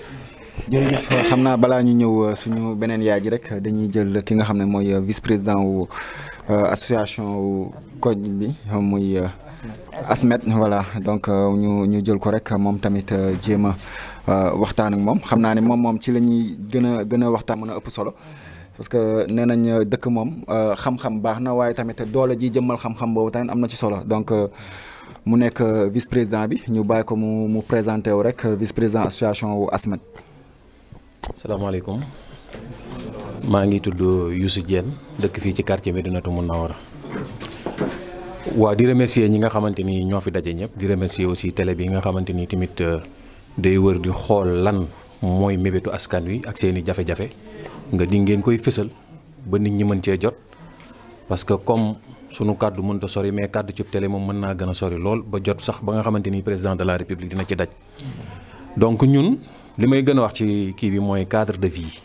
jërëjëf xam naa balaa ñu ñëw suñu beneen yaay ji rek dañuy jël ki nga xam ne mooy vice président wu association wu koñ bi muy Asmet voilà donc ñu jël ko rek moom tamit jéem a waxtaan ak moom xam naa ne moom ci la ñuy gën a waxtaan mën a ëpp solo parce que nee nañ dëkk moom xam-xam baax na waaye tamit doole ji jëmmal xam-xam boobu tamit am na ci solo donc mu nekk vice président bi ñu bàyyi ko mu présenté wu rek vice président association wu Asmet. salaamaaleykum maa ngi tudd Youssou Diène dëkk fii ci quartier Médinatoul Mounawwara waaw di remercier ñi nga xamante ni ñoo fi daje ñëpp di remercier aussi télé bi nga xamante ni tamit day wër di xool lan mooy mébétu askan wi ak seeni jafe-jafe nga di ngeen koy fësal ba nit ñi mën cee jot parce que comme sunu kàddu mënta sori mais kàddu ci télé moom mën naa gën a sori lool ba jot sax ba nga xamante ni président de la république dina ci daj donc ñun li may gën a wax ci kii bi mooy cadre de vie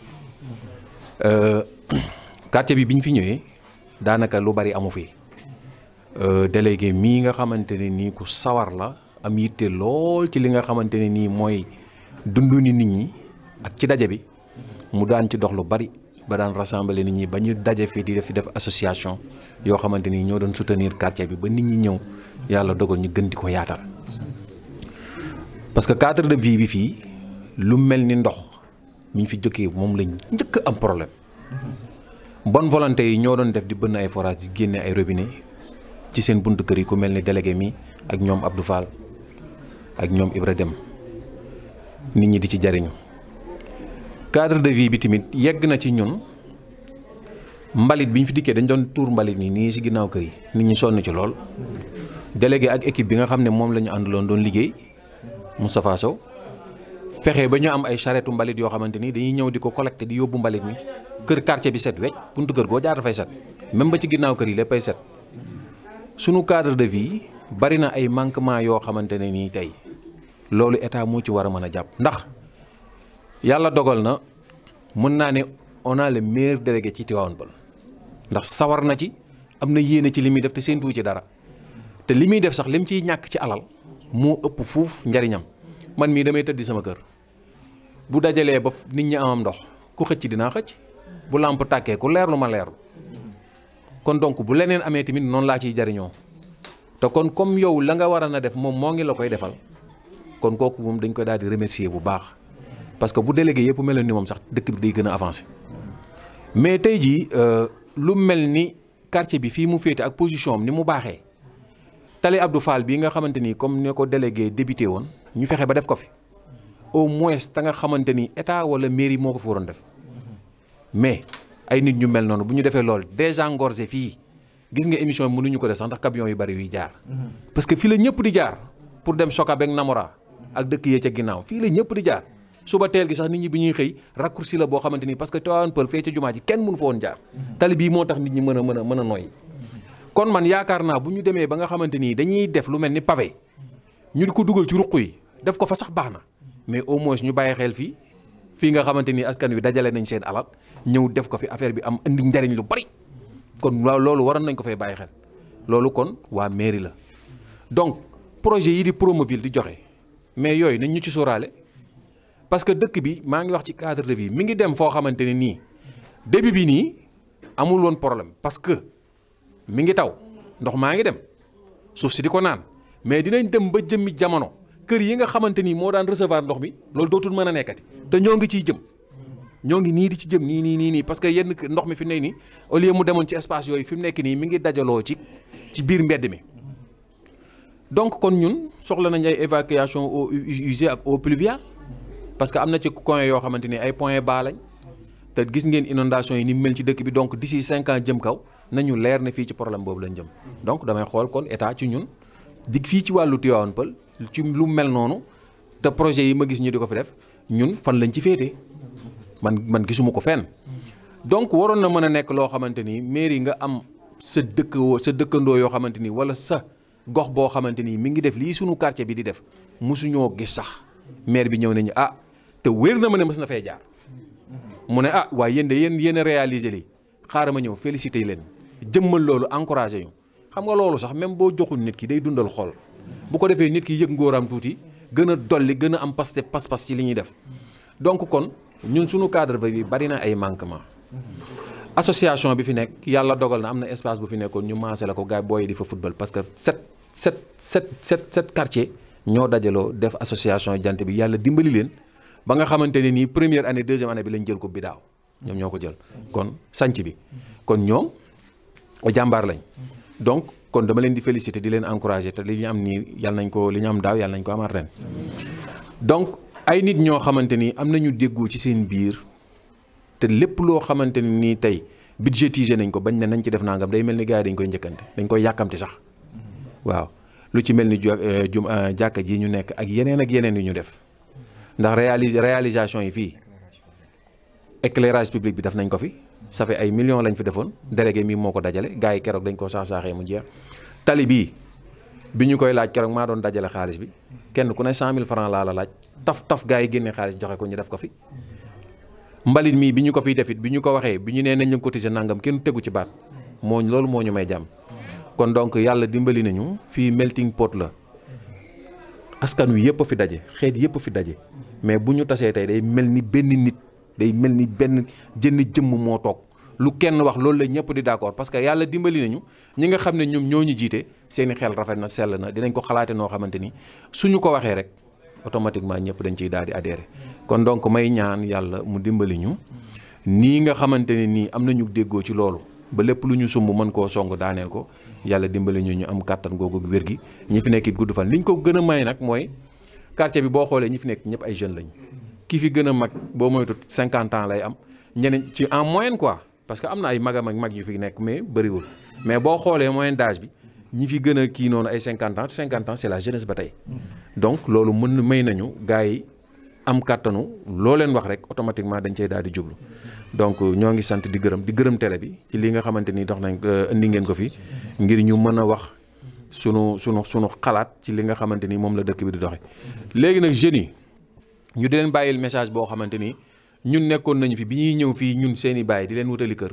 quartier bi ñu fi ñëwee daanaka lu bari amu fi délégué mii nga xamante ne nii ku sawar la am yitte lool ci li nga xamante ne nii mooy dundu ni nit ñi ak ci daje bi mu daan ci dox lu bari ba daan rassembler nit ñi ba ñu daje fii di def association yoo xamante ni ñoo doon soutenir quartier bi ba nit ñi ñëw yàlla dogal ñu gën di ko yaatal parce que cadre de vie bi fii lu mel ni ndox mi ñu fi jógee moom lañ njëkk am problème bonne volonté yi ñoo doon def di bënn ay forage di génne ay robinet ci seen buntu kër yi ku mel ni délégué mi ak ñoom Abdou Fall ak ñoom Ibra Dem nit ñi di ci jariñu cadre de vie bi tamit yegg na ci ñun mbalit bi ñu fi dikkee dañ doon tuur mbalit nii si ginnaaw kër yi nit ñi sonn ci lool délégué ak équipe bi nga xam ne moom la ñu àndaloon doon liggéey Moustapha Sow fexe ba ñu am ay charrette mbalit yoo xamante ni dañuy ñëw di ko collecté di yóbbu mbalit mi kër quartier bi set wecc buntu kër goo jaar dafay set même ba ci ginnaaw kër yi léppay set sunu cadre de vie bari na ay manquement yoo xamante ne nii tey loolu état moo ci war a mën a jàpp ndax yàlla dogal na mën naa ne on a le meilleur délégué ci Tivaouane Peulh ndax sawar na ci am na yéene ci li muy def te séentu ci dara te li muy def sax lim ciy ñàkk ci alal moo ëpp fuuf njariñam man mii damay tëddi sama kër bu dajalee ba nit ñi amam ndox ku xëcc dinaa xëcc bu làmp tàkkee ku leerlu ma leerlu kon donc bu leneen amee tamit noonu laa ciy jariñoo te kon comme yow la nga war a na def moom moo ngi la koy defal kon kooku moom dañ koy daal di remercier bu baax parce que bu délégué yëpp meloon ni moom sax dëkk bi day gën a avancé mais tey jii lu mel ni quartier bi fii mu féete ak position am ni mu baaxee Tali Abdou Fall bii nga xamante ni comme ne ko délégué débuté woon ñu fexe ba def ko fi au moins ta nga xamante ni état wala mairie moo ko fi waroon def mais ay nit ñu mel noonu bu ñu defee lool désengorgé fii gis nga émission bi mënuñu ko def sax ndax camion yu bari yuy jaar parce que fii la ñëpp di jaar pour dem Sokab ak Namora ak dëkk yee ca ginnaaw fii la ñëpp di jaar suba teel gi sax nit ñi bi ñuy xëy raccourci la boo xamante ni parce que Tivaouane Peulh fee ca jumaa ji kenn mënu fa woon jaar tali bii moo tax nit ñi mën a noyyi kon man yaakaar naa bu ñu demee ba nga xamante ni dañuy def lu mel ni pavé ñu di ko dugal ci ruq yi def ko fa sax baax na mais au moins ñu bàyyi xel fii nga xamante ni askan wi dajale nañ seen alal ñëw def ko fi affaire bi am indi njariñ lu bari kon loolu waroon nañ ko fay bàyyi xel loolu kon waa mairie la donc projet yi di Promoville di joxe mais yooyu nañ ñu ci sóoraale parce que dëkk bi maa ngi wax ci cadre de vie mi ngi dem foo xamante ne nii début bi nii amul woon problème parce que mi ngi taw ndox maa ngi dem suuf si di ko naan mais dinañ dem ba jëmmi jamono kër yi nga xamante ni moo daan recevoir ndox mi loolu dootul mën a nekkati te ñoo ngi ciy jëm ñoo ngi nii di ci jëm nii parce que yenn ndox mi fi mu nekk nii au lieu mu demoon ci espace yooyu fi mu nekk nii mi ngi dajaloo ci biir mbedd mi donc kon ñun soxla nañ ay évacuation eaux usées ak eaux pluviales parce que am na ci coin yoo xamante ni ay points bas lañ te gis ngeen inondation yi ni mel ci dëkk bi donc d'ici 5 ans jëm kaw nañu leer ne fii ci problème boobu lañ jëm donc damay xool kon état ci ñun dig fii ci wàllu Tivaouane Peulh ci lu mel noonu te projet yi ma gis ñu di ko fi def ñun fan lañ ci féete man gisuma ko fenn donc waroon na mën a nekk loo xamante ni mairie nga am sa dëkkandoo yoo xamante ni wala sa gox boo xamante ni mi ngi def lii sunu quartier bi di def mosuñoo gis sax maire bi ñëw nañu te wér na ma ne mës na fee jaar mu ne waaye yéen de yéen a réalisé lii xaaral ma ñëw félicité leen jëmmal loolu encouragé ñu xam nga loolu sax même boo joxul nit ki day dundal xol bu ko defee nit ki yëg ngóoram tuuti gën a dolli gën a am pas-pas ci li ñuy def donc kon ñun suñu cadre bi bari na ay manquement association bi fi nekk yàlla dogal na am na espace bu fi nekkoon ñu maase la ko gars booy di fa football parce que sept quartier ñoo dajaloo def association jant bi yàlla dimbali leen ba nga xamante ne nii première année deuxième année bi lañ jël ko bi daaw ñoom ñoo ko jël kon sanc bi kon ñoom jàmbaar lañ donc kon dama leen di féliciter di leen encourager te li ñu am nii yàlla nañ ko li ñu am daaw yàlla nañ ko amaat ren donc ay nit ñoo xamante ni am nañu déggoo ci seen biir te lépp loo xamante ni nii tey budgétisé nañ ko bañ ne nañ ci def nangam day mel ni gars yi dañ koy njëkkante dañ koy yàkkamti sax waaw lu ci mel ni jàkka ji ñu nekk ak yeneen yu ñu def ndax réalisation yi fii éclairage public bi def nañ ko fi ça fait ay millions lañ fi defoon délégué mi moo ko dajale gars yi keroog dañ ko saaxee mu jeex tali bii bi ñu koy laaj keroog maa doon dajale xaalis bi kenn ku ne 100 000 francs laa la laaj taf gars yi génne xaalis joxe ko ñu def ko fi mbalit mii bi ñu ko fiy defit bi ñu ko waxee bi ñu nee nañ ñu cotiser nangam kenn tegu ci baat loolu moo ñu may jàmm kon donc yàlla dimbali nañu fii melting pot la askan wi yëpp a fi daje xeet yëpp a fi daje mais bu ñu tasee tey day mel ni benn nit day mel ni benn jënn jëmm moo toog lu kenn wax loolu la ñëpp di d'accord parce que yàlla dimbali nañu ñi nga xam ne ñoom ñoo ñu jiite seeni xel rafet na sell na dinañ ko xalaate noo xamante ni suñu ko waxee rek automatiquement ñëpp dañ ciy daal di adhéré kon donc may ñaan yàlla mu dimbali ñu nii nga xamante ne nii am nañu déggoo ci loolu ba lépp lu ñu sumb mën koo song daaneel ko yàlla dimbali ñu am kàttan googu wér gi ñi fi nekk it gudd fan li ñu ko gën a may nag mooy quartier bi boo xoolee ñi fi nekk ñëpp ay jeunes lañ ki fi gën a mag boo moytu 50 ans lay am ñeneen ci en moyenne quoi parce que am na ay mag yu fi nekk mais bëriwul mais boo xoolee moyenne d'âge bi ñi fi gën a kii noonu ay 50 ans c'est la jeunesse ba tey donc loolu mën may nañu gars yi am kàttanu loo leen wax rek automatiquement dañ cey daal di jublu donc ñoo ngi sant di gërëm télé bi ci li nga xamante ni dox nañ indi ngeen ko fi ngir ñu mën a wax sunu xalaat ci li nga xamante ni moom la dëkk bi di doxe léegi nag jeunes yi ñu di leen bàyyil message boo xamante ni ñun nekkoon nañu fi bi ñuy ñëw fii ñun seeni bàyyi di leen wutali kër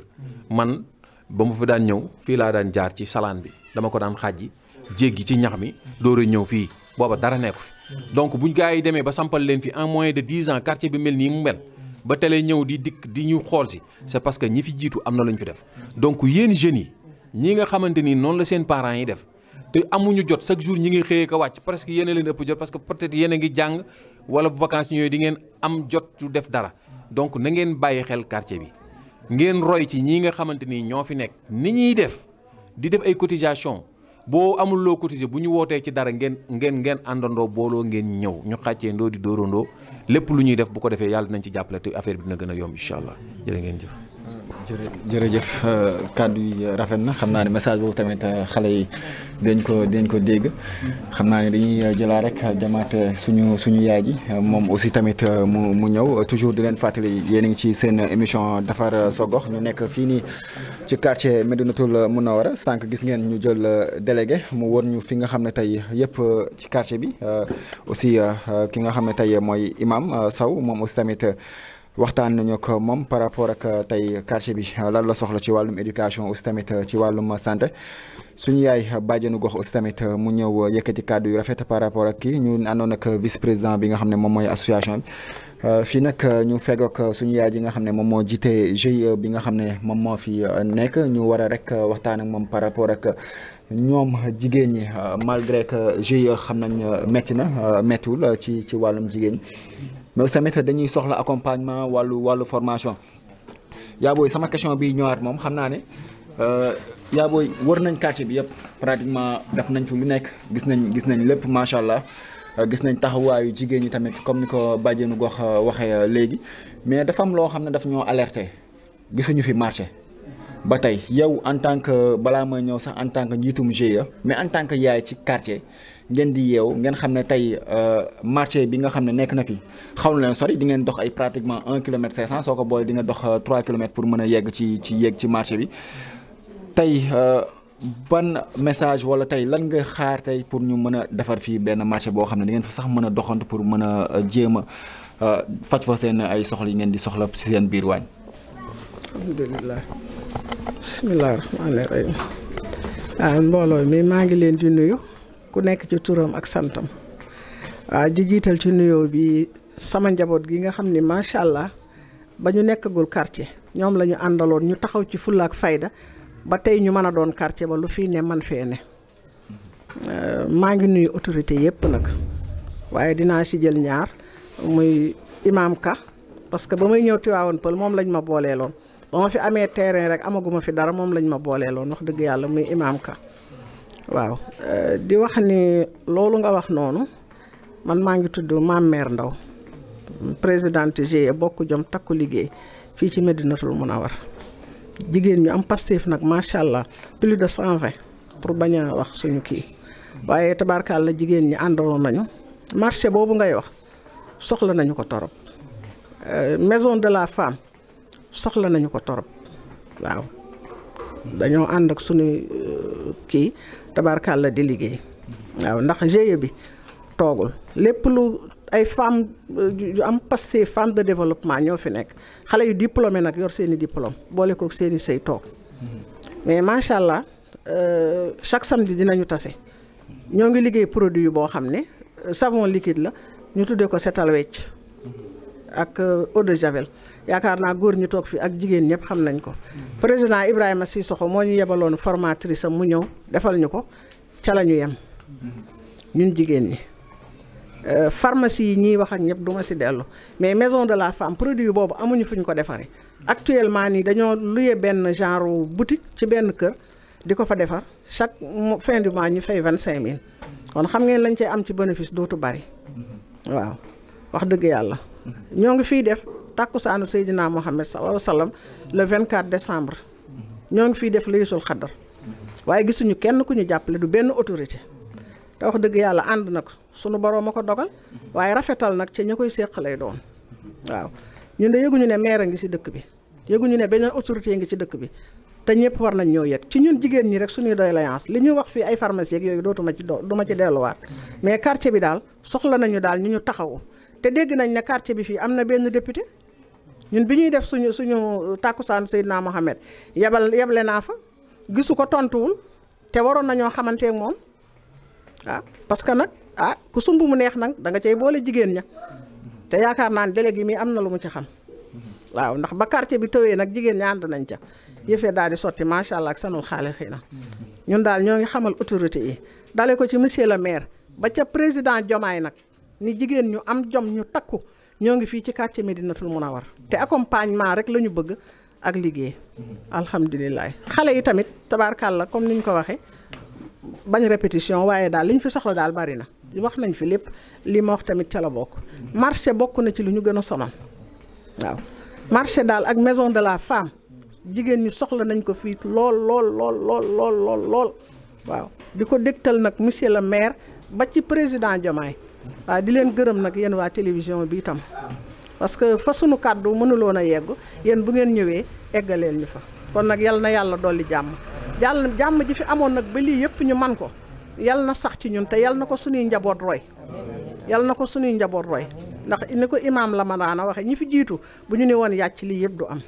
man ba mu fi daan ñëw fii laa daan jaar ci salaan bi dama ko daan xàjji jéggi ci ñax mi door a ñëw fii booba dara nekku fi donc buñ gars yi demee ba sampal leen fi en moins de 10 ans quartier bi mel nii mu mel ba télé ñëw di dikk di ñu xool si c'est parce que ñi fi jiitu am na lu ñu fi def donc yéen jeunes yi ñi nga xamante ni noonu la seen parents yi def te amuñu jot chaque jour ñi ngi xëyee ko wàcc presque yéen a leen ëpp jot parce que peut-être yéen a ngi jàng wala bu vacances ñooy di ngeen am jot su def dara donc na ngeen bàyyi xel quartier bi ngeen roy ci ñi nga xamante ni ñoo fi nekk ni ñuy def di def ay cotisation boo amul loo cotiser bu ñu wootee ci dara ngeen àndandoo booloo ngeen ñëw ñu xàccee ndoo di dóorandoo lépp lu ñuy def bu ko defee yàlla dinañ ci jàppale te affaire bi dina gën a yomb incha allah jërë ngeen jëf. jërëjëf kàddu yi rafet na xam naa ne message boobu tamit xale yi dañ ko dégg xam naa ne dañuy jëlaat rek jamaat suñu yaay ji moom aussi tamit mu ñëw toujours di leen fàttali yéen a ngi ci seen émission defar sa gox ñu nekk fii nii ci quartier Médinatoul Mounawara sànq gis ngeen ñu jël délégué mu wër ñu fi nga xam ne tey yëpp ci quartier bi aussi ki nga xam ne tey mooy imam Sow moom aussi tamit waxtaan nañu ko moom par rapport ak tey quartier bi lan la soxla ci wàllum éducation aussi tamit ci wàllum santé suñu yaay bàjjenu gox aussi tamit mu ñëw yëkkati kàddu yu rafet par rapport ak kii ñu àndoon ak vice président bi nga xam ne moom mooy association bi fii nag ñu feggoog suñu yaay ji nga xam ne moom moo jiite GIE bi nga xam ne moom moo fi nekk ñu war a rek waxtaan ak moom par rapport ak ñoom jigéen ñi malgré que GIE xam nañ métti na méttiwul ci wàllum jigéen ñi mais aussi tamit dañuy soxla accompagnement wàllu formation yaa booy sama question bi ñëwaat moom xam naa ne yaa booy wër nañ quartier bi yëpp pratiquement def nañ fi lu nekk gis nañ lépp macha allah gis nañ taxawaayu jigéen ñi tamit comme ni ko bàjjenu gox waxee léegi mais dafa am loo xam ne daf ñoo alerté gisuñu fi marché ba tey yow en tant que balaa may ñëw sax en tant que njiitum GIE mais en tant que yaay ci quartier ngeen di yeew ngeen xam ne tey marché bi nga xam ne nekk na fi xaw na leen sori di ngeen dox ay pratiquement 1 kilomètre 500 soo ko boole di nga dox 3 kilomètres pour mën a yegg ci marché bi tey ban message wala tey lan nga xaar tey pour ñu mën a defar fii benn marché boo xam ne di ngeen fa sax mën a doxantu pour mën a jéem a faj fa seen ay soxla yi ngeen di soxla si seen biir waañ. alhamdulilah bisimilah rahmaani rahim mbooloo mi maa ngi leen di nuyu ku nekk ci turam ak santam di jiital ci nuyoo bi sama njaboot gi nga xam ni macha allah ba ñu nekkagul quartier ñoom la ñu àndaloon ñu taxaw ci fulla ak fayda ba tey ñu mën a doon quartier ba lu fii ne man fee ne maa ngi nuyu autorité yépp nag waaye dinaa si jël ñaar muy imam Ka parce que ba may ñëw Tivaouane Peulh moom lañ ma booleeloon ba ma fi amee terrain rek amaguma fi dara moom lañ ma booleeloon wax dëgg yàlla muy imam Ka waaw di wax ni loolu nga wax noonu man maa ngi tudd Mame Mère Ndaw présidente GIE bokk jom takku liggéey fii ci Médinatoul Mounawara jigéen ñu am Pastef nag macha allah plus de 120 pour bañ a wax suñu kii waaye tabarkalla jigéen ñi àndaloon nañu marché boobu ngay wax soxla nañu ko torop maison de la femme soxla nañu ko torop waaw dañoo ànd ak suñu kii tabarkalla di liggéey waaw ndax GIE bi toogul lépp lu ay femmes yu am Pastef femme de développement ñoo fi nekk xale yu diplômé nag yor seeni diplôme boole kook seeni sëy toog mais macha allah chaque samedi dinañu tase ñoo ngi liggéey produit boo xam ne savon liquide la ñu tuddee ko setal wecc ak eau de javel yaakaar naa góor ñu toog fi ak jigéen ñëpp xam nañ ko président Ibrahima Sissoko moo ñu yebaloon formatrice am mu ñëw defal ñu ko ca la ñu yem ñun jigéen ñi pharmacie yi ñiy wax ak ñëpp du ma si dellu mais maison de la femme produit boobu amuñu fu ñu ko defaree actuellement nii dañoo luye benn genre boutique ci benn kër di ko fa defar chaque fin du mois ñu fay 25000 kon xam ngeen lañ cee am ci bénéfice dootu bari waaw wax dëgg yàlla ñoo ngi fiy def tàkkusaanu Seydina Mohamed sallallahu alayhi wa sallam le 24 décembre ñoo ngi fiy def laylatul xadar waaye gisuñu kenn ku ñu jàppale du benn autorité te wax dëgg yàlla ànd nag sunu boroom a ko dogal waaye rafetal nag ca ña koy séq lay doon waaw ñun de yëguñu ne maire a ngi ci dëkk bi yëguñu ne beneen autorité ngi ci dëkk bi te ñëpp war nañ ñoo yëg ci ñun jigéen ñi rek suñuy doléance li ñuy wax fii ay pharmacie yooyu dootuma ci du ma ci delluwaat mais quartier bi daal soxla nañu daal ñu taxawu te dégg nañ ne quartier bi fii am na benn député ñun bi ñuy def suñu tàkkusaan Seydina Mohamed yeble naa fa gisu ko tontuwul te waroon nañoo xamante ak moom ah parce que nag ku sumb mu neex nag da nga cay boole jigéen ña te yaakaar naa ne délégué mi am na lu mu ci xam waaw ndax ba quartier bi tëwee nag jigéen ña ànd nañ ca yëfee daal di sotti macha allah ak sanul xaale xëy na ñun daal ñoo ngi xamal autorité yi dale ko ci monsieur le maire ba ca président Diomaye nag ni jigéen ñu am jom ñu takku ñoo ngi fii ci quartier Médinatoul Mounawar te accompagnement rek la ñu bëgg ak liggéey alhamdulilah xale yi tamit tabaarkàlla comme ni ñu ko waxee bañ répétition waaye daal li ñu fi soxla daal bari na wax nañ fi lépp li ma wax tamit ca la bokk marché bokk na ci lu ñu gën a sonal waaw marché daal ak maison de la femme jigéen ñi soxla nañ ko fii lool waaw di ko dégtal nag monsieur le maire ba ci président Diomaye waaw di leen gërëm nag yéen waa télévision bi itam parce que fa sunu kàddu mënuloon a yegg yéen bu ngeen ñëwee eggaleel ñu fa kon nag yal na yàlla dolli jàmm ji fi amoon nag ba lii yëpp ñu man ko yal na sax ci ñun te yal na ko suñuy njaboot roy ndax ni ko imaam la ma daana waxe ñi fi jiitu bu ñu ne woon yàcc lii yëpp du am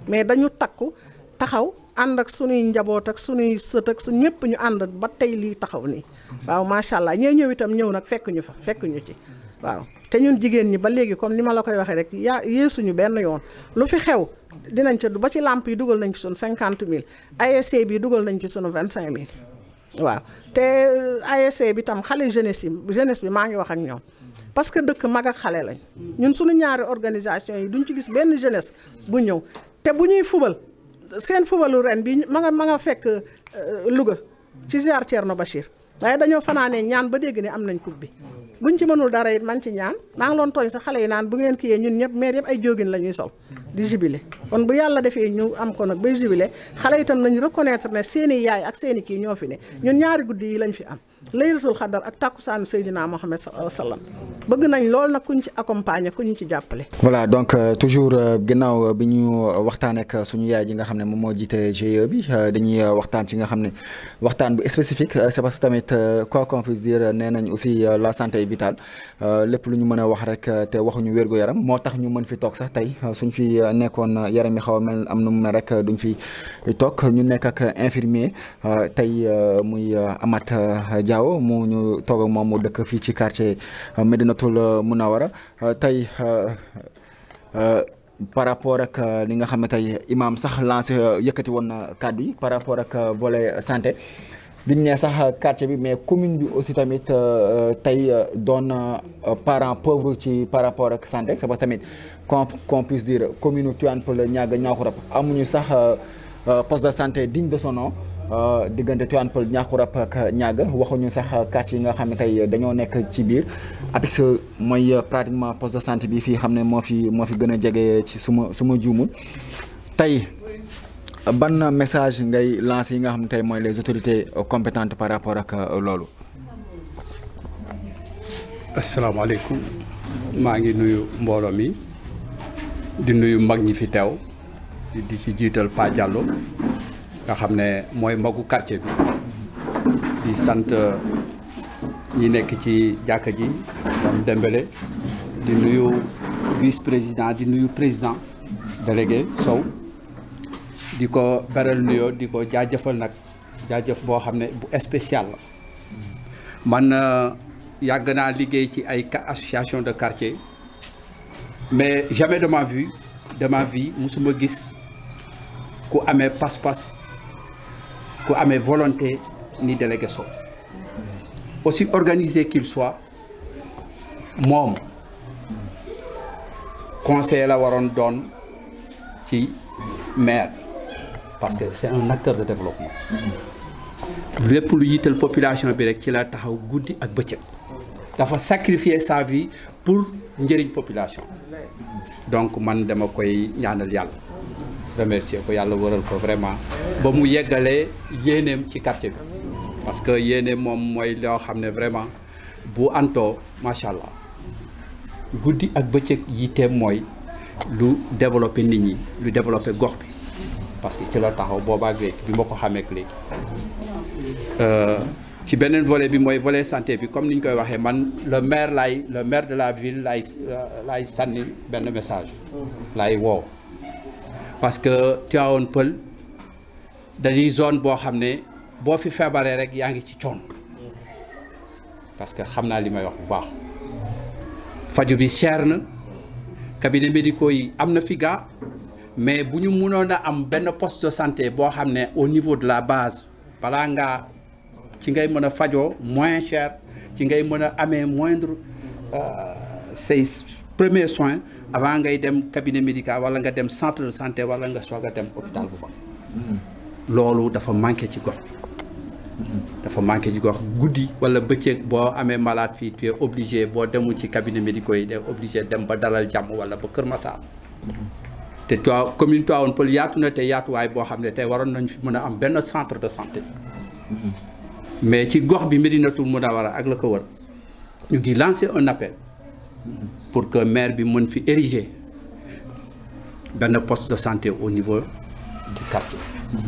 mais dañu takku taxaw ànd ak suñuy njaboot ak suñuy sët ak su ñëpp ñu ànd ba tey lii taxaw nii waaw macha allah ñee ñëw itam ñëw nag fekk ñu ci waaw te ñun jigéen ñi ba léegi comme ni ma la koy waxee rek yeesuñu benn yoon lu fi xew dinañ ca ba ci lamp yi dugal nañ ci sunu 50000 ASC bi dugal nañ ci sunu 25000 waaw te ASC bi tam xale jeunesse bi maa ngi wax ak ñoom parce que dëkk mag ak xale lañ ñun suñu ñaari organisation yi duñ ci gis benn jeunesse bu ñëw te bu ñuy fubal seen fubalu ren bi ma nga fekk Louga ci ziar Thierno Bachir waaye dañoo fanaanee ñaan ba dégg ne am nañ coupe bi buñ ci mënul dara it man ci ñaan maa ngi loon tooñ sa xale yi naan bu ngeen kiyee ñun ñëpp maire yëpp ay jógin la ñuy sol di jubilé kon bu yàlla defee ñu am ko nag bay jubilé xale itam nañu reconnaître ne seeni yaay ak seeni kii ñoo fi ne ñun ñaari guddi yi lañ fi am laylatul xadar ak tàkkusaanu Seydina Mohamed sallallahu alayhi wa sallam bëgg nañ lool nag kuñ ci accompagner kuñ ci jàppale. voilà donc toujours ginnaaw bi ñu waxtaan ak suñu yaay ji nga xam ne moom moo jiite GIE bi dañuy waxtaan ci nga xam ne waxtaan bu spécifique c'est parce que tamit quoi qu'on puisse dire nee nañ aussi la santé est vitale lépp lu ñu mën a wax rek te waxuñu wér-gu-yaram moo tax ñu mën fi toog sax tey suñ fi nekkoon yaram mi xaw a mel am na mu mel rek duñ fi toog ñu nekk ak infirmier tey muy Amath Diawo mu ñu toog ak moom mu dëkk fii ci quartier Médinatoul Mounawara tey par rapport ak li nga xam ne tey imam sax lancé yëkkati woon na kàddu yi par rapport ak volet santé biñ ne sax quartier bi mais commune bi aussi tamit tey doon parent pauvre ci par rapport ak santé c'est parce que tamit qu'on puisse dire commune Tivaouane Peulh Niaga Niakoulrab amuñu sax poste de santé digne de son nom diggante Tivaouane Peulh Niakoulrab ak Niaga waxuñu sax quartier yi nga xam ne tey dañoo nekk ci biir APIX mooy pratiquement poste de santé bi fii xam ne moo fi gën a jege ci suma juumul tey ban message ngay lancer yi nga xam ne tey mooy les autorités compétentes par rapport ak loolu. asalaamaaleykum maa ngi nuyu mbooloo mi di nuyu mag ñi fi teew di ci jiital Pa Diallo nga xam ne mooy magu quartier bi di sant ñi nekk ci jàkka ji moom Dembélé di nuyu vice président di nuyu président délégué Sow di ko beral nuyoo di ko jaajëfal nag jaajëf boo xam ne bu spécial la man yàgg naa liggéey ci ay association de quartier mais jamais de ma vie musuma gis ku amee pas-pas ku amee volonté ni délégué Sow aussi organisé qu'il soit moom conseiller la waroon doon ci maire parce que c'est un acteur de développement lépp lu yitteel population bi rek ci la taxaw guddi ak bëccëg dafa sacrifier sa vie pour njëriñ population donc man dama koy ñaanal yàlla remercier ko yàlla wëral ko vraiment ba mu yeggalee yéeneem ci quartier bi parce que yéene moom mooy loo xam ne vraiment bu antoo macha allah guddi ak bëccëg yitteem mooy lu développer nit ñi lu développer gox bi parce que ci la taxaw boobaag léegi bi ma ko xamee ak léegi ci beneen volet bi mooy volet santé bi comme ni ñu koy waxee man le maire de la ville laay sànni benn message laay woow parce que Tivaouane Peulh dañuy zone boo xam ne boo fi feebaree rek yaa ngi ci coon parce que xam naa li may wax bu baax faju bi cher na cabinet médicaux yi am na fi gaa mais bu ñu mënoon a am benn poste de santé boo xam ne au niveau de la base balaa ngaa ci ngay mën a fajoo moins cher ci ngay mën a amee moindre say premiers soins avant ngay dem cabinet médical wala nga dem centre de santé wala nga soog a dem hôpital bu mag loolu dafa manqué ci gox bi dafa manqué ci gox guddi wala bëccëg boo amee malade fii tu es obligé boo demul ci cabinet médicaux yi day obligé dem ba Dalal Jàmm wala ba Kër Massar te commune Tivaouane Peulh yaatu na te yaatuwaay boo xam ne tey waroon nañ fi mën a am benn centre de santé mais ci gox bi Médinatoul Mounawara ak la ko wër ñu ngi lancer un appel pour que maire bi mën fi ériger benn poste de santé au niveau du quartier.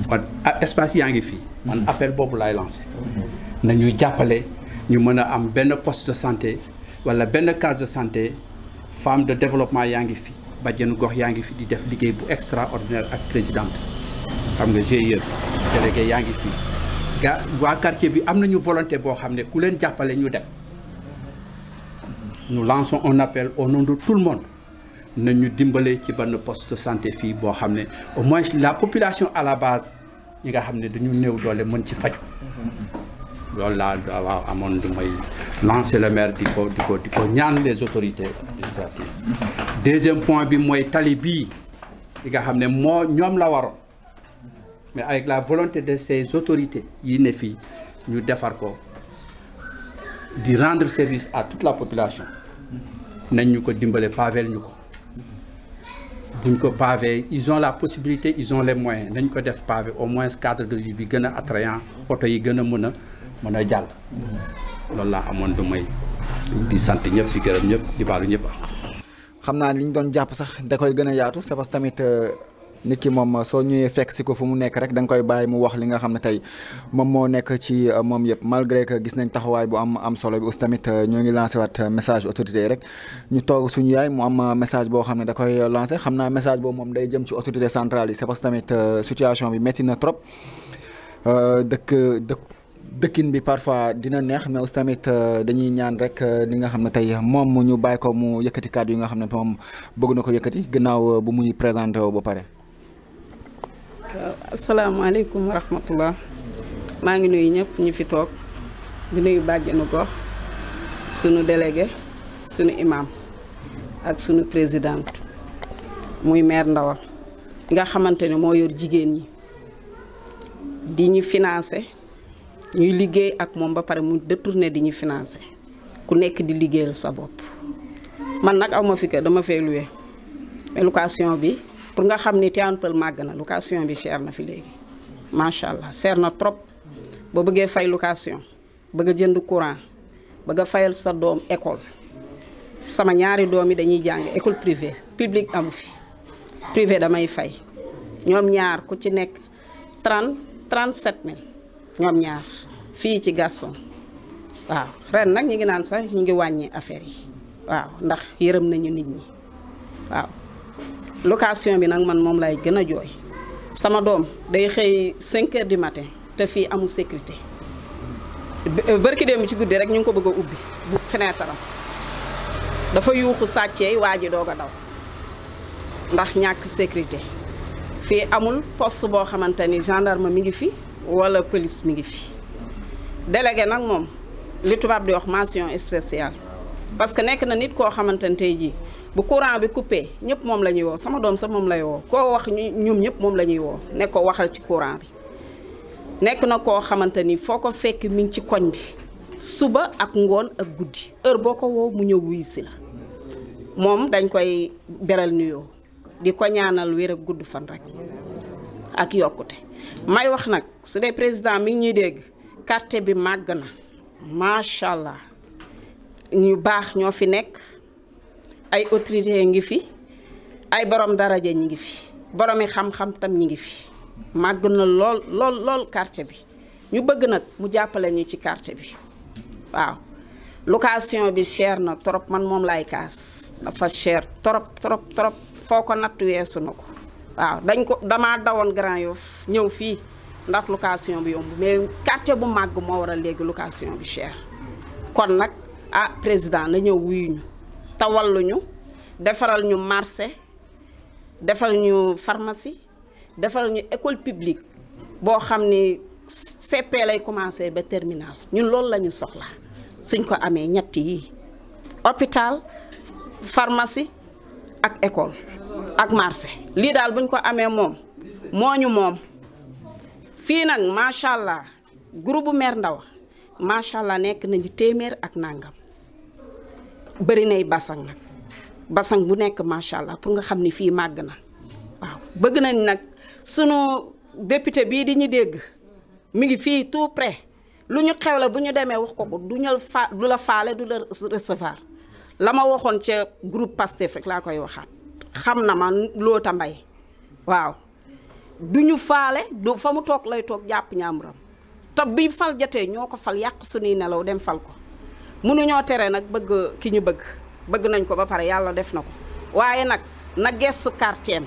kon espace yaa ngi fii man appel boobu laay lancé nañu jàppale ñu mën a am benn poste de santé wala benn case de santé femme de développement yaa ngi fi bàjjenu gox yaa ngi fi di def liggéey bu extraordinaire ak présidente xam nga GIE délégué yaa ngi fi waa quartier bi am nañu volonté boo xam ne ku leen jàppale ñu dem nous lançons un appel au nom de tout le monde nañu dimbale ci benn poste de santé fii boo xam ne au moins la population à la base ñi nga xam ne dañu néew doole mën ci faju loolu laa waaw amoon du may lancer le maire di ko ñaan les autorités administratives. Deuxième point bi mooy tali bii li nga xam ne moo ñoom la waroon mais avec la volonté de ces autorités yi ne fii ñu defar ko di rendre service à toute la population nañ ñu ko dimbale pavel ñu ko buñ ko pavé ils ont la possibilité ils ont les moyens nañ ko def pavé au moins cadre de vie bi gën a attrayant oto yi gën a mën a jàll loolu laa amoon du may di sant ñëpp di gërëm ñëpp di baalu ñëpp xam naa li ñu doon jàpp sax da koy gën a yaatu c'est parce que tamit nit ki moom soo ñëwee fekk si ko fu mu nekk rek da nga koy bàyyi mu wax li nga xam ne tey moom moo nekk ci moom yëpp malgré que gis nañ taxawaay bu am solo bi aussi tamit ñoo ngi lancé waat message autorité yi rek ñu toog suñu yaay mu am message boo xam ne da koy lancé xam naa message boobu moom day jëm ci autorité centrale yi c'est parce que tamit situation bi métti na trop dëkkin bi parfois dina neex mais aussi tamit dañuy ñaan rek li nga xam ne tey moom mu ñu bàyyi ko mu yëkkati kàddu yi nga xam ne moom bëgg na ko yëkkati gannaaw bu muy présenté woo ba pare. waaw asalaamaaleykum wa rahmatullah maa ngi nuyu ñëpp ñu fi toog di nuyu bàjjenu gox sunu délégué sunu imam ak sunu présidente muy maire Ndawa nga xamante ne moo yor jigéen ñi di ñu financé ñuy liggéey ak moom ba pare mu détourné di ñu financé ku nekk di liggéeyal sa bopp man nag aw ma fi kër dama fay loué mais location bi pour nga xam ni Tivaouane Peulh màgg na location bi cher na fi léegi macha allah cher na trop boo bëggee fay location bëgg a jënd courant bëgg a fayal sa doom école sama ñaari doom yi dañuy jàng école privée publique amu fi privé damay fay ñoom ñaar ku ci nekk 37 000 ñoom ñaar fii ci Gaston waaw ren nag ñu ngi naan sax ñu ngi wàññi affaire yi waaw ndax yërëm nañu nit ñi waaw location bi nag man moom lay gën a jooy sama doom day xëy 5 heures du matin te fii amul sécurité bërki dem ci guddi rek ñu ngi ko bëgg a ubbi bu fenêtre am dafa yuuxu sàcceey waa ji doog a daw ndax ñàkk sécurité fii amul poste boo xamante ni gendarme mi ngi fi wala police mi ngi fi délégué nag moom li tubaab di wax mention spéciale parce que nekk na nit koo xamante ne tey jii bu courant bi coupé ñëpp moom la ñuy woo sama doom sax moom lay woo koo wax ñoom ñëpp moom la ñuy woo ne ko waxal ci courant bi nekk na koo xamante ni foo ko fekk mi ngi ci koñ bi suba ak ngoon ak guddi heure boo ko woo mu ñëw wuyu si la moom dañ koy beral nuyoo di ko ñaanal wér ak gudd fan rek ak yokkute may wax nag su dee président mi ngi ñuy dégg quartier bi màgg na macha allah ñu baax ñoo fi nekk ay autorité ngi fi ay borom daraja ñi ngi fi boromi xam-xam tam ñi ngi fi màgg na lool lool lool quartier bi ñu bëgg nag mu jàppale ñu ci quartier bi waaw location bi cher na trop man moom laay kaas dafa cher trop trop trop foo ko natt weesu na ko waaw damaa dawoon Grand Yoff ñëw fii ndax location bi yomb mais quartier bu màgg moo waral léegi location bi cher kon nag président na ñëw wuyuñu tawalluñu defaral ñu marché defal ñu pharmacie defal ñu école publique boo xam ni CP lay commencé ba terminal ñun loolu la ñu soxla suñ ko amee ñett yi hôpital pharmacie ak école ak marché lii daal buñ ko amee moom moo ñu moom fii nag macha allah groupe bu maire Ndaw macha allah nekk nañu téeméer ak nangam bëri nay basang nag basang bu nekk macha allah pour nga xam ni fii màgg na waaw bëgg nañ nag sunu député bii di ñu dégg mi ngi fii tout près lu ñu xewle bu ñu demee wax ko du la faale du la recevoir la ma waxoon ca groupe Pastef rek laa koy waxaat xam na ma loota mbay waaw du ñu faale du fa mu toog lay toog jàpp ñaamuram te bi fal jotee ñoo ko fal yàq suñuy nelaw dem fal ko mënuñoo tere nag bëgg ki ñu bëgg nañ ko ba pare yàlla def na ko waaye nag na gestu quartier am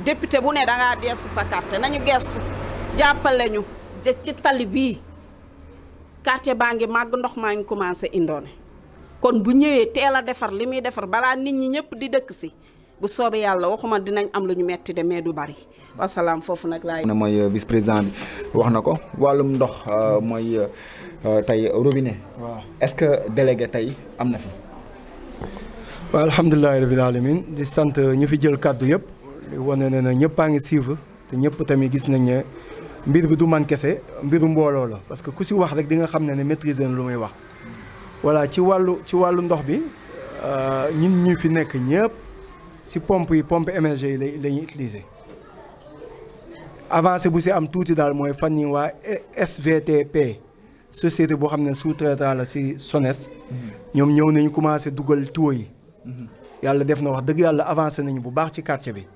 député bu ne dangaa gestu sa quartier nañu gestu jàppale ñu ci tali bii quartier baa ngi màgg ndox maa ngi commencé indoone kon bu ñëwee teel a defar li muy defar balaa nit ñi ñëpp di dëkk si bu soobee yàlla waxuma dinañ am lu ñu metti de mais du bari wasalaam foofu nag laay. mooy vice président bi wax na ko wàllum ndox mooy tey robinet. waaw est-ce que délégué tey am na fi. waaw alhamdulilah rabbil alamin di sant ñu fi jël kàddu yëpp di wane ne ñëpp a ngi suivre te ñëpp tamit gis nañ ne mbir bi du man kese mbiru mbooloo la parce que ku si wax rek di nga xam ne maîtriser na lu muy wax. voilà ci wàllu ndox bi ñun ñi fi nekk ñëpp si pompe émergée yi la ñuy utiliser avancé bu si am tuuti daal mooy fan yi waa SVTP société boo xam ne sous-traitant la si SONES ñoom ñëw nañu commencé dugal tuyau yi yàlla def na wax dëgg yàlla avancé nañu bu baax ci quartier bi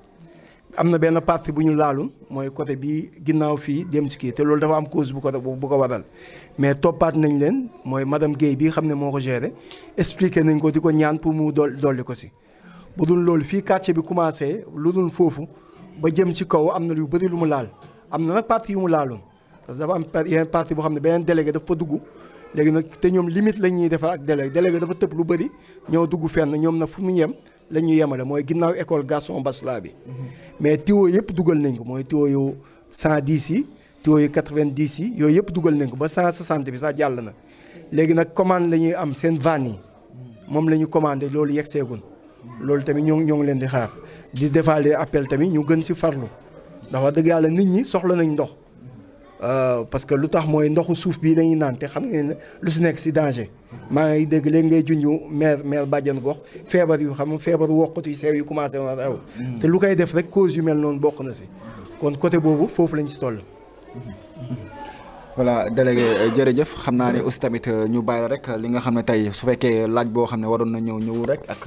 am na benn partie bu ñu laalul mooy côté bi ginnaaw fii dem si kii te loolu dafa am cause bu ko waral mais toppaat nañ leen mooy madame Guèye bii xam ne moo ko géré expliqué nañ ko di ko ñaan pour mu dolli ko si bu dul loolu fii quartier bi commencé lu dul foofu ba jëm ci kaw am na lu bëri lu mu laal am na nag partie yu mu laaloon parce que dafa am yeneen partie boo xam ne beneen délégué dafa fa dugg léegi nag te ñoom limite la ñuy defar ak délégué dafa tëb lu bëri ñëw dugg fenn ñoom nag fu mu yem la ñuy yemale mooy ginnaaw école Gaston Basla bi mais tuyau yëpp dugal nañ ko mooy tuyau yu 110 yi tuyau yu 90 yi yooyu yëpp dugal nañ ko ba 160 bi sax jàll na léegi nag commande la ñuy am seen vanne yi moom la ñu commandé loolu yegg seegul loolu tamit ñoo ngi leen di xaar di defaale appel tamit ñu gën si farlu ndax wax dëgg yàlla nit ñi soxla nañ ndox parce que lu tax mooy ndoxu suuf bii lañuy naan te xam ngeen lu si nekk si danger maa ngi dégg léegi ngay junju maire bàjjan gox feebar yu xam feebaru wokkatu yu sew yu commencé woon a te lu koy def rek cause yu mel noonu bokk na si kon côté boobu foofu lañ si toll. voilà délégué jërëjëf xam naa ne aussi tamit ñu bàyyi rek li nga xam ne tey su fekkee laaj boo xam ne waroon na ñëw rek ak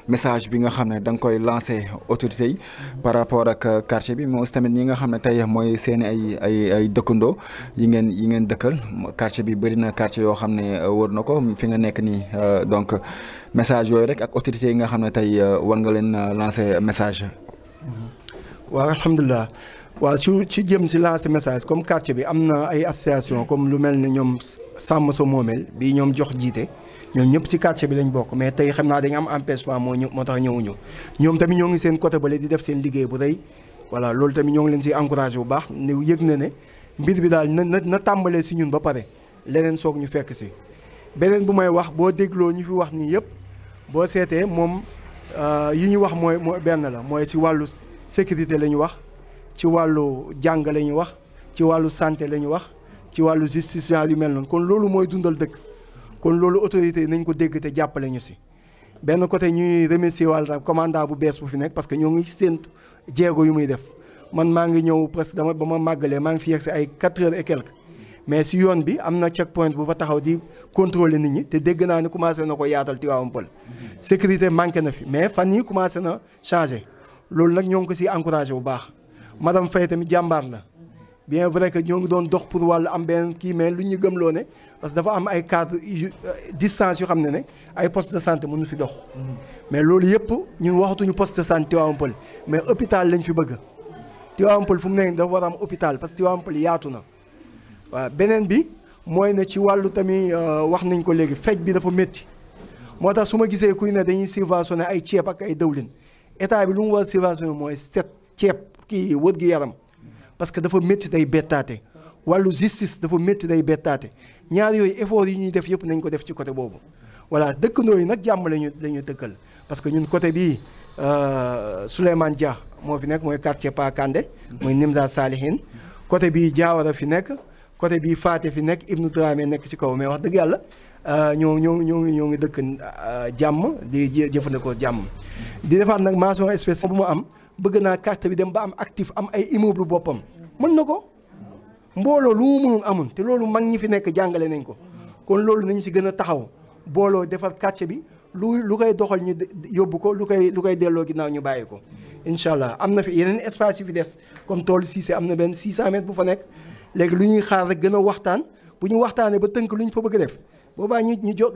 message bi nga xam ne da nga koy lancé autorités yi par rapport ak quartier bi mais aussi tamit ñi nga xam ne tey mooy seen ay dëkkandoo yi ngeen dëkkal quartier bi bëri na quartier yoo xam ne wër na ko fi nga nekk nii donc message yooyu rek ak autorités yi nga xam ne tey war nga leen lancé message. waaw alhamdulilah waaw ci jëm ci lancer message comme quartier bi am na ay association comme lu mel ne ñoom sàmm sa moomeel bi ñoom jox jiite ñoom ñëpp ci quartier bi lañ bokk mais tey xam naa dañu am empêchement moo tax ñëwuñu ñoom tamit ñoo ngi seen côté bale di def seen liggéey bu rëy voilà loolu tamit ñoo ngi leen ci encouragé bu baax ne yëg na ne mbir bi daal na tàmbalee ci ñun ba pare leneen soog ñu fekk ci beneen bu may wax boo dégloo ñu fi wax nii yëpp boo seetee moom yi ñu wax mooy benn la mooy ci wàllu sécurité la ñu wax ci wàllu jàng la ñu wax ci wàllu santé la ñu wax ci wàllu justice yu mel noonu kon loolu mooy dundal dëkk kon loolu autorité yi nañ ko dégg te jàppale ñu ci benn côté ñuy remercier wàllu commandant bu bees bu fi nekk parce que ñoo ngi séentu jéego yu muy def man maa ngi ñëw presque ba ma màggalee maa ngi fi yegg ci ay 4 heures et quelques mais ci yoon bi am na checkpoint bu fa taxaw di contrôler nit ñi te dégg naa ne commencé na ko yaatal Tivaouane Peulh sécurité manqué na fi mais fan yi commencé na changer loolu nag ñoo ngi ko ci encouragé bu baax madame Faye tamit jàmbaar la bien vrai que ñoo ngi doon dox pour wàllu am benn kii mais lu ñu gëmloo ne parce que dafa am ay cadre distance yu xam ne ay poste de santé mënu fi dox mais loolu yëpp ñun waxatuñu poste de santé Tivaouane Peulh mais hôpital lañ fi bëgg Tivaouane Peulh fu mu nekk dafa war a am hôpital parce que Tivaouane Peulh yaatu na waaw beneen bi mooy ne ci wàllu tamit wax nañ ko léegi fej bi dafa métti moo tax su ma gisee kuy ne dañuy subventionné ay ceeb ak ay dëwlin état bi lu mu war a subventionné mooy set ceeb kii wër gi yaram parce que dafa métti day bettaate wàllu justice dafa métti day bettaate ñaar yooyu effort yi ñuy def yëpp nañ ko def ci côté boobu voilà dëkkandoo yi nag jàmm lañu dëkkal parce que ñun côté bii Souleymane Dia moo fi nekk mooy quartier Pa Kandé mooy Nimza Salihin côté bii Diawara fi nekk côté bii Faté fi nekk Ibnou Dramé nekk ci kaw mais wax dëgg yàlla ñoo ngi dëkk jàmm di jëfandikoo jàmm di defaat nag mention spéciale bu ma am bëgg naa carte bi dem ba am actif am ay immeuble boppam mën na ko mbooloo lu mu mënul amul te loolu mag ñi fi nekk jàngale nañ ko kon loolu nañ si gën a taxaw booloo defar quartier bi lu koy doxal ñu yóbbu ko lu koy delloo ginnaaw ñu bàyyi ko incha allah am na fi yeneen espace yu fi des comme toolu Cissé am na benn 600 mètres bu fa nekk léegi lu ñuy xaar rek gën a waxtaan bu ñu waxtaanee ba tënk lu ñu fa bëgg a def boobaa ñu jox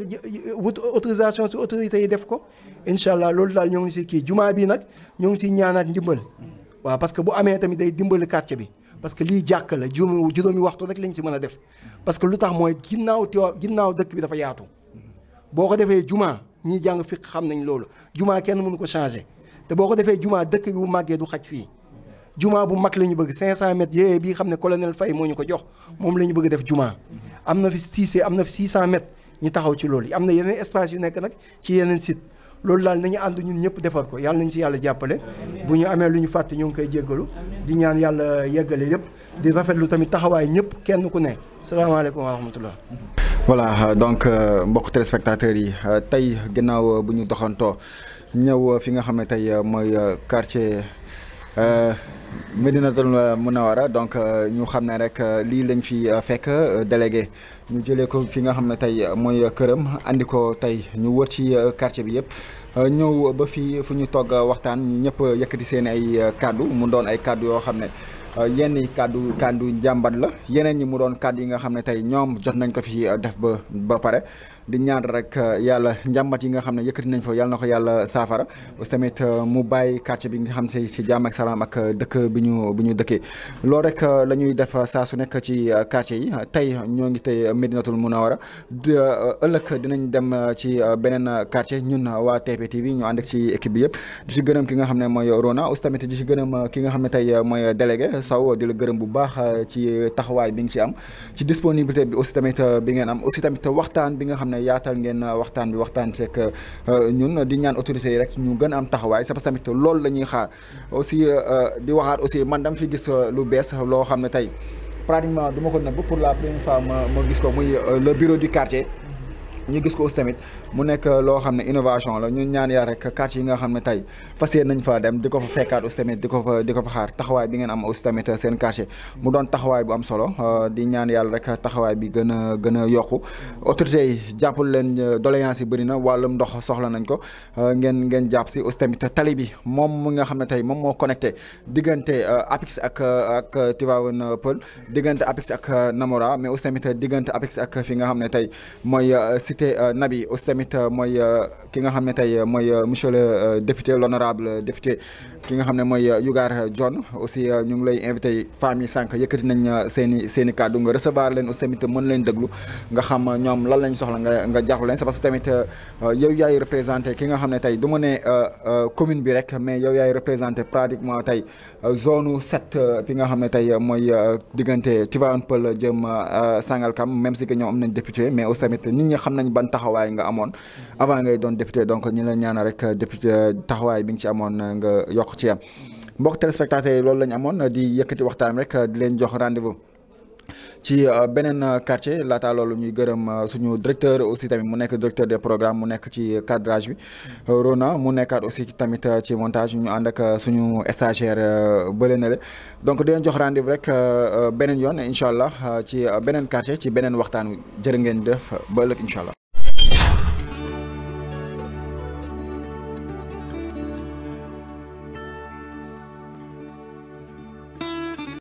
wut autorisation si autorités yi def ko incha allah loolu daal ñoo ngi si kii jumaa bii nag ñoo ngi siy ñaanaat ndimbal waaw parce que bu amee tamit day dimbali quartier bi parce que lii jàkk la juróomi waxtu rek lañ si mën a def parce que lu tax mooy ginnaaw dëkk bi dafa yaatu boo ko defee jumaa ñiy jàng fiq xam nañ loolu jumaa kenn mënu ko changer te boo ko defee jumaa dëkk bi bu màggee du xaj fii jumaa bu mag la ñu bëgg 500 mètres yooyu bii xam ne colonel Faye moo ñu ko jox moom la ñu bëgg def jumaa am na fi Cissé am na fi 600 mètres ñu taxaw ci loolu am na yeneen espace yu nekk nag ci yeneen site loolu daal nañu ànd ñun ñëpp defar ko yàlla nañ si yàlla jàppale bu ñu amee lu ñu fàtte ñu ngi koy jéggalu di ñaan yàlla yeggale yëpp di rafetlu tamit taxawaay ñëpp kenn ku ne salaamaaleykum wa rahmatullah. voilà donc mbokk téléspectateurs yi tey ginnaaw bu ñu doxantoo ñëw fi nga xam ne tey mooy quartier Médinatoul Mounawara donc ñu xam ne rek lii lañ fi fekk délégué ñu jëlee ko fi nga xam ne tey mooy këram andi ko tey ñu wër ci quartier bi yëpp ñëw ba fii fu ñu togg waxtaan ñu ñëpp yëkkati seen ay kaddu mu doon ay kaddu yoo xam ne yenn kaddu njàmbat la yeneen ñi mu doon kaddu yi nga xam ne tey ñoom jot nañ ko fi def ba pare di ñaan rek yàlla njàmbat yi nga xam ne yëkkati nañ fa yàlla na ko yàlla saafara aussi tamit mu bàyyi quartier bi nga xam si jàmm ak salaam ak dëkk bi ñu dëkkee loolu rek la ñuy def saa su nekk ci quartier yi tey ñoo ngi tey Médinatoul Mounawara ëllëg dinañ dem ci beneen quartier ñun waa TP TV ñu ànd ak ci équipe bi yëpp di si gërëm ki nga xam ne mooy Rona aussi tamit di si gërëm ki nga xam ne tey mooy délégué Sow di la gërëm bu baax ci taxawaay bi nga ci am ci disponibilité bi aussi tamit bi ngeen am aussi tamit waxtaan bi nga xam ne yaatal ngeen waxtaan seeg ñun di ñaan autorités yi rek ñu gën a am taxawaay c'est parce que tamit loolu la ñuy xaar aussi di waxaat aussi man dama fi gis lu bees loo xam ne tey pratiquement du ma ko nëbb pour la première fois ma gis ko muy le bureau du quartier ñu gis ko aussi tamit mu nekk loo xam ne innovation la ñu ñaan yaa rek quartier yi nga xam ne tey fas yéene nañ fa dem di ko fa fekkaat aussi tamit di ko fa xaar taxawaay bi ngeen am aussi tamit seen quartier mu doon taxawaay bu am solo di ñaan yàlla rek taxawaay bi gën a yokku autorités yi jàppul leen doléance yi bëri na wàllum ndox soxla nañ ko ngeen jàpp si aussi tamit tali bi moom mu nga xam ne tey moom moo connecté diggante Apix ak Tivaouane Peulh diggante Apix ak Namora mais aussi tamit diggante Apix ak fi nga xam ne tey mooy cité Nabi aussi tamit mooy ki nga xam ne tey mooy monsieur le député l'honorable député ki nga xam ne mooy Yougar Dione aussi ñu ngi lay invité famille sànq yëkkati nañ seen i kàddu nga recevoir leen aussi tamit mën leen déglu nga xam ñoom lan lañ soxla nga jàppale leen c'est parce que tamit yow yaay représenté ki nga xam ne tey du ma ne commune bi rek mais yow yaay représenté pratiquement tey zone 7 bi nga xam ne tey mooy diggante Tivaouane Peulh jëm Sangalkam même si que ñoom am nañ député mais aussi tamit nit ñi xam nañ ban taxawaay nga amoon avant ngay doon député donc ñi la ñaanal rek député taxawaay bi nga ci amoon nga yokk ci am mbokk téléspectateurs yi loolu lañ amoon di yëkkati waxtaan rek di leen jox rendez-vous ci beneen quartier laata loolu ñuy gërëm suñu directeur aussi tamit mu nekk directeur des programmes mu nekk ci cadrage bi Rona mu nekkaat aussi tamit ci montage ñu ànd ak suñu stagiaire bële na le donc di leen jox rendez-vous rek beneen yoon incha allah ci beneen quartier ci beneen waxtaan jërë ngeen def ba ëllëg incha allah.